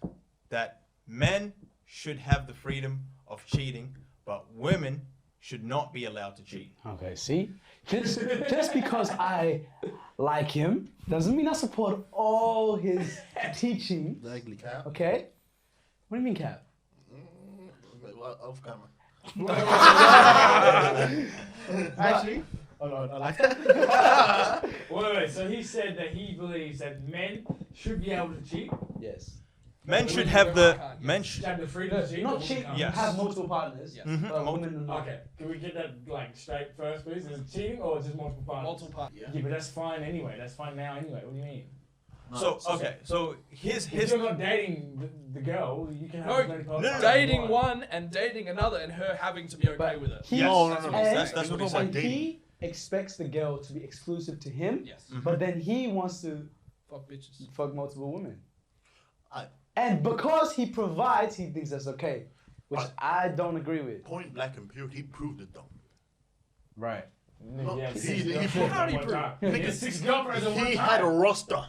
that men should have the freedom of cheating, but women should not be allowed to cheat. Okay, see? Just because I like him doesn't mean I support all his teaching. Exactly. Okay? What do you mean, Cap? Off camera. Actually, Wait. So he said that he believes that men should be able to cheat. Yes. Men should have the men Should should. have the freedom to cheat. Not but cheat, women Yes. have multiple partners. Yes. Mhm, But multiple- women are not. Okay, can we get that like straight first, please? Is it cheating or just multiple partners? Multiple part. Yeah. Yeah, but that's fine anyway. That's fine now anyway. What do you mean? So okay, so his If you're not dating the girl, you can have No, as many partners. no, Dating one and dating another and her having to be okay But with it. he, Yes. No, That's no, what no. he's- and, that's what he's talking saying. about and he expects the girl to be exclusive to him, Yes. but then he wants to Fuck bitches. fuck multiple women. I- And because he provides, he thinks that's okay, which I don't agree with. Point blank and period, he proved it though. Right. No, Yeah, he- six he- girlfriends he- at How do you one prove? time. Nigga, 6 girlfriends at one He time. had a roster,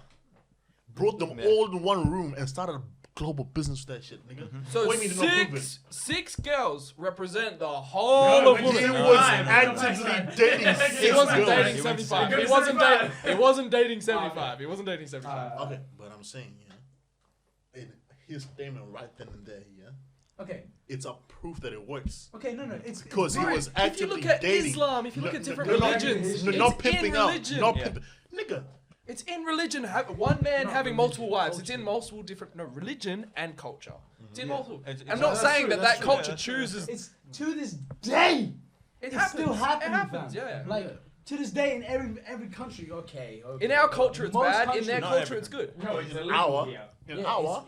brought them Yeah. all in one room, and started a global business with that shit, nigga. So What do you mean to not prove it? six girls represent the whole No, of but women. He Yeah, was fine. actively dating He six He wasn't girls. dating He 75. went He to wasn't 75. dating. He wasn't dating 75. He wasn't dating 75. Okay, but I'm saying, in his statement right then and there, Okay. it's a proof that it works. Okay, no, it's Because he Right. was If you actively look at dating. Islam, if you look No, at different no, no, religions, no, it's not in pimping out. religion. Not Yeah. pimping. Nigga, It's in religion. One man having multiple wives. It's in multiple different religion and culture. It's in multiple. It's- I'm not that's saying true, that that's that true, culture that's true. chooses. it's to this day. It It's still happening, It happens. fam. Yeah. Like to this day in every country. Okay. In our culture, it's Most bad. In countries- their Not culture, every- it's good. No, it's in illegal our, here. in our,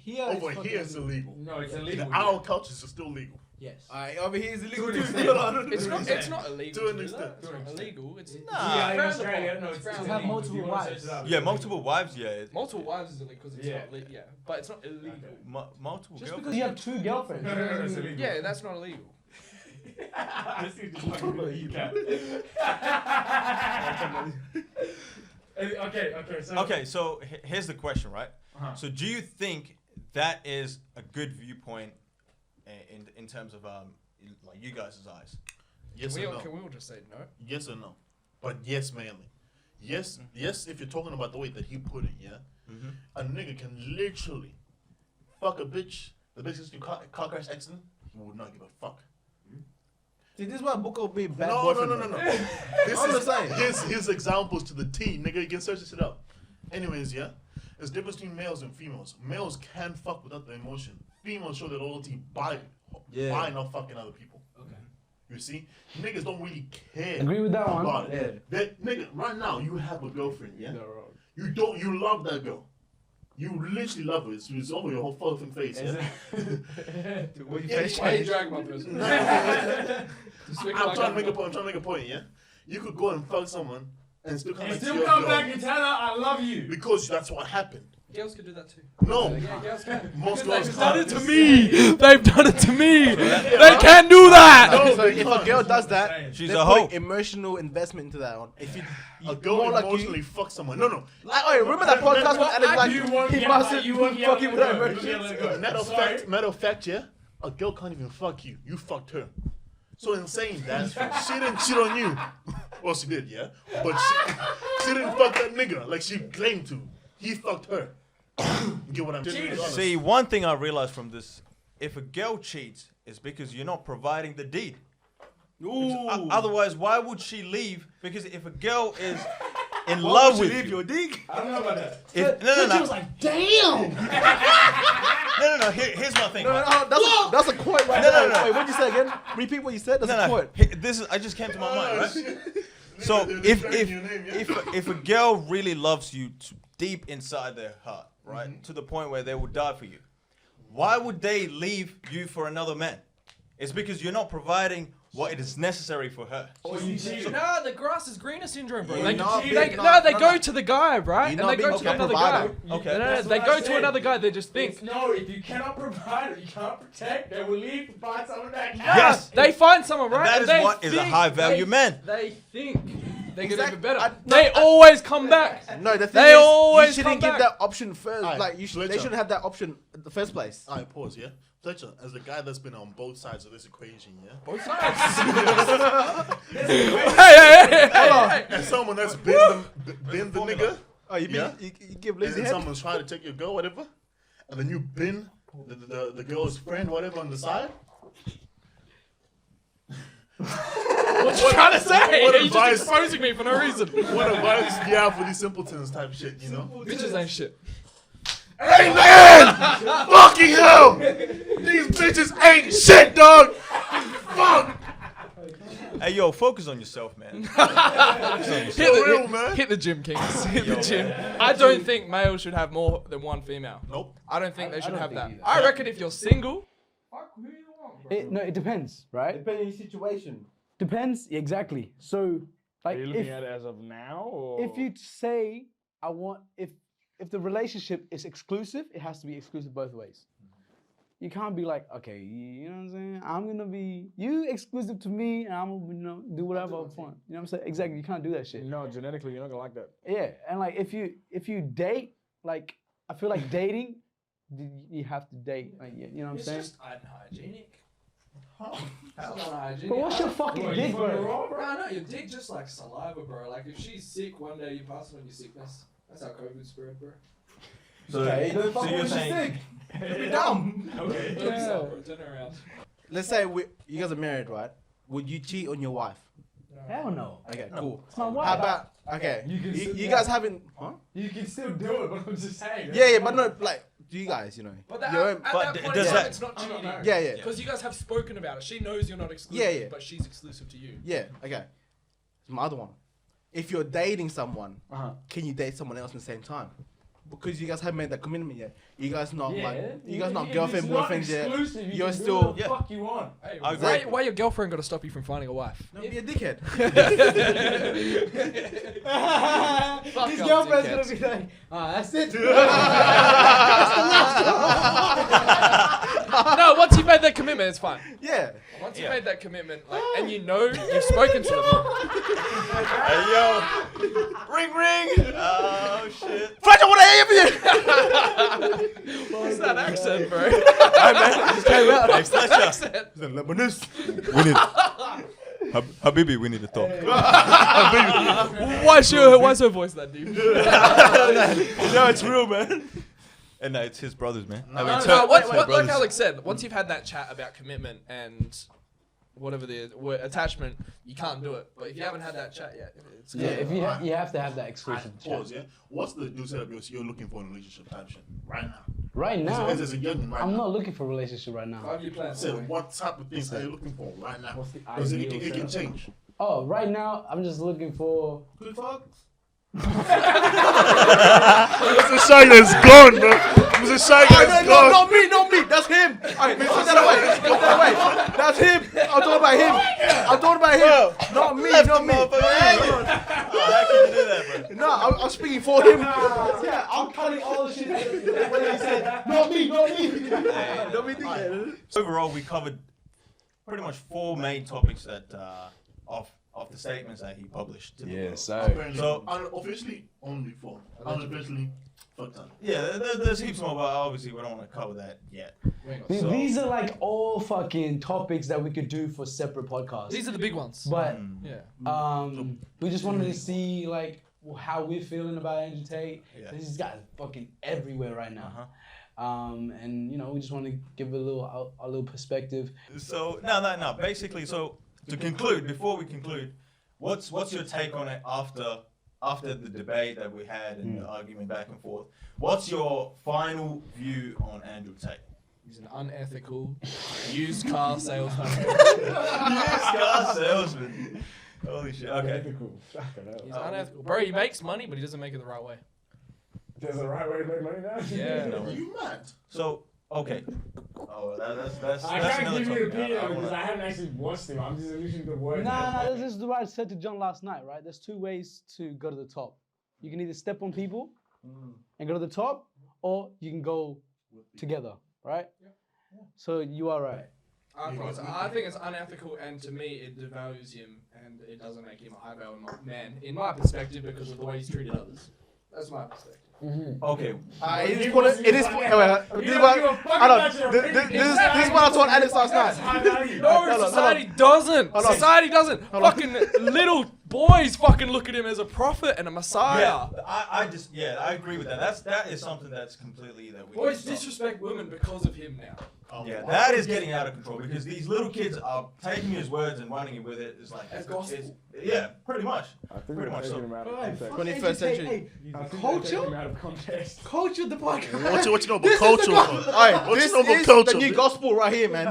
Here over it's here it's illegal. No, it's In illegal. our cultures, it's still legal. Yes. Alright, over here is illegal To too. an extent. Hold on. It's not. It's not illegal. To an do extent. that. It's not illegal. It's Yeah, in frowned Australia, upon. no, It's it's frowned have illegal. upon. multiple If you wanna wives. search it up. Yeah, multiple wives. Yeah, Multiple wives is illegal because it's Yeah. not. Yeah, but it's not illegal. multiple Just girlfriends. because you have 2 girlfriends. No, it's illegal. Yeah, that's not illegal. This is just fucking Okay, so. Okay, so here's the question, right? Uh-huh. So do you think that is a good viewpoint in terms of like you guys' eyes? Yes Can and no. we all just say no? Yes and no. But yes, mainly. Yes, yes. If you're talking about the way that he put it, yeah, a nigga can literally fuck a bitch. The bitch is you car crash accident. He would not give a fuck. See, this is why Booker will be a bad No. boyfriend. This I'm is just saying. his examples to the T, nigga. You can search this shit up. Anyways, yeah, there's a difference between males and females. Males can fuck without the emotion. Females show their loyalty by not fucking other people. Okay. You see, niggas don't really care. Agree with that one. about it. That nigga, right now you have a girlfriend, yeah. You love that girl. You literally love her. It's over your whole fucking face. Yeah? What you Yeah, face Why are you change? dragging my person? I'm trying to make a point. I'm trying to make a point. Yeah. You could go and fuck someone and still come And back to still your come girl back and tell her I love you. because that's what happened. Girls could do that too. No, Yeah, girls can. most Because girls they've done can't. it to me. They've done it to me. They can do that. No, So if a girl does that, She's they're a hoe. putting emotional investment into that one. If you, A girl more like emotionally you, fuck someone. No. like, oh, remember that podcast with Alex? Like, You won't he get must that, have you won't get fucking that, without you emotions. won't get that. Sorry. Matter of fact, yeah. A girl can't even fuck you. You fucked her. So in saying that, she didn't cheat on you. Well, she did, yeah. But she didn't fuck that nigga like she claimed to. He fucked her. You get what I'm saying? See, one thing I realized from this: if a girl cheats, it's because you're not providing the deed. Otherwise, why would she leave? Because if a girl is in love with you, your dick? I don't know about that. no. She was like, damn. No. Here's my thing. No, right? no, that's a quote right No, there. no. Wait, what'd you say again? Repeat what you said. That's a quote. This is I just came to my mind, right? So if a girl really loves you deep inside their heart, right, to the point where they would die for you, why would they leave you for another man? It's because you're not providing what it is necessary for her. Or you cheated. No, the grass is greener syndrome, bro. You're They, not they, being- they no, go no. to the guy, right? You're And not they go being to a another guy. provider. Okay. No, That's they what go I to said. another guy. They just think. No, if you cannot provide or you cannot protect, they will leave to find someone that can. Yes. They find someone, right? that and is they what is a think- high value man. They think they get Exactly. even better. I- They no, I- always come back. No, the thing They is, always you come shouldn't give back. that option first. Alright, Like, they Fletcher. shouldn't have that option in the first place. Alright, pause, yeah? Fletcher, as the guy that's been on both sides of this equation, yeah? Both sides. hey. As someone that's been the nigga, Oh, you Yeah. you give and lazy then head? someone's trying to take your girl, whatever, and then you've been the girl's friend, whatever, on the side. What you trying to say? what You're advice- just exposing me for no reason. What advice do you have for these simpletons type shit, you know? Bitches ain't shit. Hey man! Fucking hell! These bitches ain't shit, dog! Fuck! Hey yo, focus on yourself, man. Hit For real, man. hit the gym, Kings. Hit the gym. I don't think males should have more than one female. Nope. I don't think they should don't have think that. either. I reckon if you're single, Fuck who you want, bro. No, it depends, right? Depending on your situation. Depends, exactly. So, like, Are you looking at it as of now, or if you say I want, if the relationship is exclusive, it has to be exclusive both ways. you can't be like, okay, you know what I'm saying? I'm gonna be you exclusive to me, and I'm gonna do whatever I want. You know what I'm saying? Exactly. You can't do that shit. No, genetically, you're not gonna like that. Yeah, and like if you date, like I feel like dating, you have to date. Like you know what I'm It's saying? just unhygienic. It's not hygienic. But what's your fucking What, dick, you fucking bro? raw, Bro, I know your dick just like saliva, bro. Like if she's sick one day, you pass on your sickness. That's how COVID spread, bro. So, Okay, then fuck so you're what you saying think. Dumb. Okay. Turn yourself, bro. Turn around. Let's say you guys are married, right? Would you cheat on your wife? Hell no. Okay, cool. It's my wife. How about okay? You can sit You down. guys haven't? Huh? You can still do it, but I'm just saying. Yeah, but no, like, do you guys, But that, your at own- but that point, does in that- time, it's not I'm not cheating. married. yeah. Because you guys have spoken about it. She knows you're not exclusive, Yeah, yeah. but she's exclusive to you. Yeah, okay. My other one. If you're dating someone, Uh-huh. can you date someone else at the same time? Because you guys haven't made that commitment yet. You guys not Yeah. like you guys not If girlfriend, it's not boyfriend yet. exclusive, you You're can do still- whatever the Yeah. fuck you want. Hey, I agree. why your girlfriend got to stop you from finding a wife? Don't be a dickhead. Fuck His up, girlfriend's dickheads. gonna be like, that's it. No, once you've made that commitment, it's fine. Yeah. Once Yeah. you've made that commitment, like, and you know you've spoken to them. Hey yo, ring ring. Oh shit. Fletcher, what I hear for you? What's that accent, bro? Hey man, just came out. Hey Fletcher. Accent. Lebanese. We need. Habibi, we need to talk. Why's her voice that deep? No, it's real, man. And it's his brothers, man. I mean, No, it's like brothers. Alex said, once you've had that chat about commitment and whatever the attachment, you can't do it. But if you haven't had that chat yet, it's Yeah, good. if you have to have that exclusive chat. Pause, yeah? What's the new setup you're looking for in a relationship type shit right now? Right now, As a young right I'm now. not looking for a relationship right now. 5-year plan. So what type of things are you looking for right now? What's the Because ideal it can setup? change. Oh, right now, I'm just looking for. Good fucks. Mr. Shaggy's gone, bro. Mr. Shaggy's gone. Not me. That's him. Alright, put that away. That's him. I'm talking about him. Not me. Not me. How can you do that, bro? No, I'm speaking for him. Yeah, I'm cutting all the shit when I said, not me. Don't be thinking. Overall, we covered pretty much 4 main topics that of the statements that he published. To the world. Apparently, So- unofficially, only 4. Unofficially, fuck that. Yeah, there's heaps more, but obviously we don't want to cover that yet. So- These are like all fucking topics that we could do for separate podcasts. These are the big ones. But Yeah. we just wanted to see like how we're feeling about Andrew Tate. Yeah. This guy's fucking everywhere right now. Uh-huh. And you know, we just want to give a little perspective. So no. Basically, so to conclude, before we conclude, what's your take on it after the debate that we had and the argument back and forth? What's your final view on Andrew Tate? He's an unethical used car salesman. Car salesman. Holy shit. Okay. He's unethical. Bro, he makes money, but he doesn't make it the right way. There's a right way to make money now. Yeah. Are you mad? So okay. Oh, that's I that's can't another give you an topic. opinion I because wanna- I haven't actually watched him. I'm just listening to the words. Nah, this is what I said to John last night, right? There's 2 ways to go to the top. You can either step on people and go to the top, or you can go together, right? So you are right. I think it's unethical, and to me, it devalues him, and it doesn't make him a high value man, in my perspective, because of the way he's treated others. That's my perspective. Okay. It is what this is what I told Alex last That's night. high value. No, society doesn't. Hold on. Society doesn't. Fucking little boys fucking look at him as a prophet and a messiah. Yeah, I agree with that. That is something that's completely that we. Boys need to stop. disrespect women because of him now. Yeah, that is getting out of control because these little kids are taking his words and running with it. It's like As gospel. Yeah, pretty much. I think Pretty we're much so. taking him out of context. 21st century. I think Culture? we're taking him out of context. Culture the podcast. What you know about culture? Alright, What this you know about is culture? the new gospel right here, man.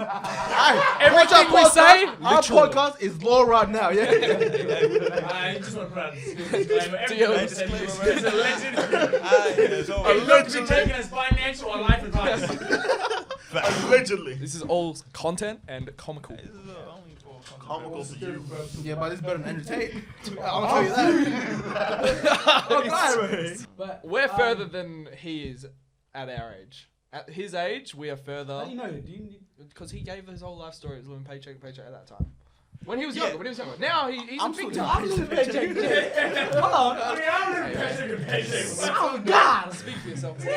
Everything we say, our literal. podcast is law right now, yeah. I just want to put out this disclaimer. Everyone said this is allegedly. It's not to be taken as financial or life advice. Allegedly. This is all content and comical. Comical for you. Yeah, but it's better than Andrew Tate. I'm gonna tell you that. We're further than he is at our age. At his age, we are further. How do you know? Do you need... Because he gave his whole life story as living paycheck to paycheck at that time. When he was younger, Now he's a big time. I'm living paycheck to paycheck. Hold on. I mean, I'm living paycheck to paycheck. Oh, God. Speak for yourself. Hold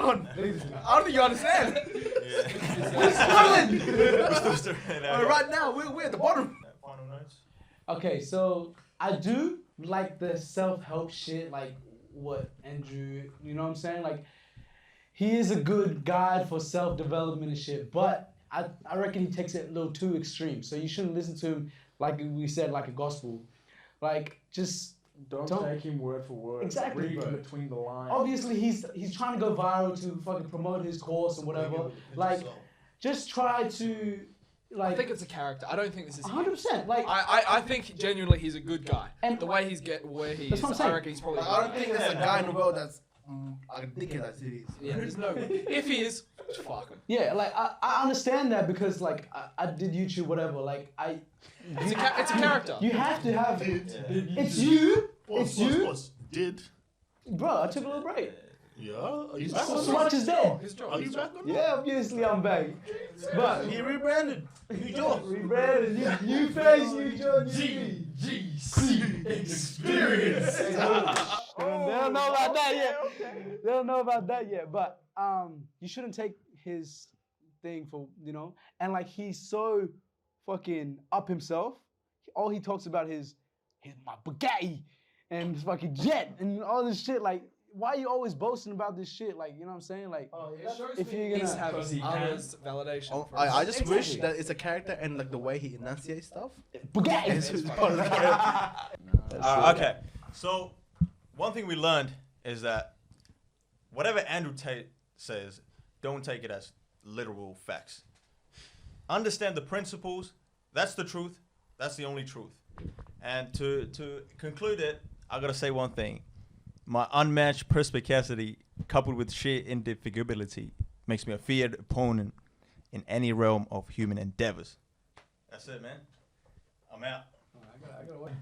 on. I don't think you understand. We're struggling. Right now, we're at the bottom. Final notes. Okay, so I do like the self-help shit, like what Andrew, you know what I'm saying? Like, he is a good guide for self-development and shit, but I reckon he takes it a little too extreme. So you shouldn't listen to him, like we said, like a gospel. Like, just Don't take him word for word. Exactly, Read bro. between the lines. obviously he's trying to go viral to fucking promote his course and whatever. Like, just try to, like, I think it's a character. I don't think this is him. 100%. Like, I think genuinely he's a good guy. And the way where he that's is, what I'm saying. I reckon he's probably. Like, I don't think there's a guy in the world that's like a dickhead as he is. Yeah, there's no. If he is, fuck him. yeah, like I understand that because like I did YouTube whatever. Like It's a character. you have to have Did. it's you. Pause, It's pause, you. pause. Did. Bro, I took a little break. Yeah. Are you back? So much is there. His job. Are you back? on that? Yeah, obviously I'm back. But He rebranded. New job. rebranded, new face, new job, new GC experience. They don't know about that yet. They don't know about that yet. But you shouldn't take his thing for, you know, and like he's so fucking up himself. All he talks about is my Bugatti and his fucking jet and all this shit. Like, why are you always boasting about this shit? Like, you know what I'm saying? Like, if you're He's gonna having others' validation. Oh, for I his- just wish that it's a character and like the way he enunciates stuff. Bugatti. It's part of the character. Okay, so one thing we learned is that whatever Andrew Tate says, don't take it as literal facts. Understand the principles. That's the truth. That's the only truth. And to conclude it, I gotta say one thing. My unmatched perspicacity coupled with sheer indefatigability makes me a feared opponent in any realm of human endeavors. That's it, man. I'm out.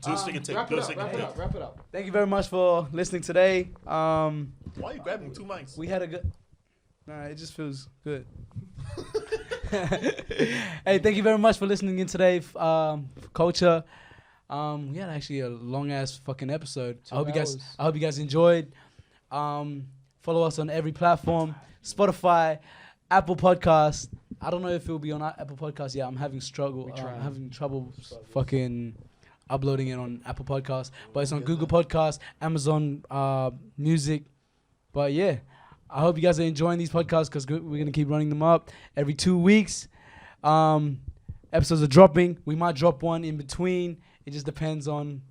Do a stick and take. Wrap Do it a up. stick Wrap and it take. up. Wrap it up. Thank you very much for listening today. Why are you grabbing two mics? We had a good. Nah, it just feels good. Hey, thank you very much for listening in today, Culture. We had actually a long ass fucking episode. I hope you guys enjoyed. Follow us on every platform: Spotify, Apple Podcasts. I don't know if it'll be on Apple Podcasts. Yeah, I'm having trouble fucking uploading it on Apple Podcasts, but it's on Google Podcasts, Amazon Music. But yeah, I hope you guys are enjoying these podcasts because we're gonna keep running them up every 2 weeks. Episodes are dropping. We might drop one in between. It just depends on,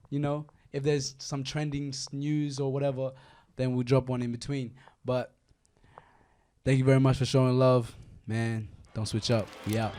you know, if there's some trending news or whatever, then we'll drop one in between. But thank you very much for showing love, man. Don't switch up. We out.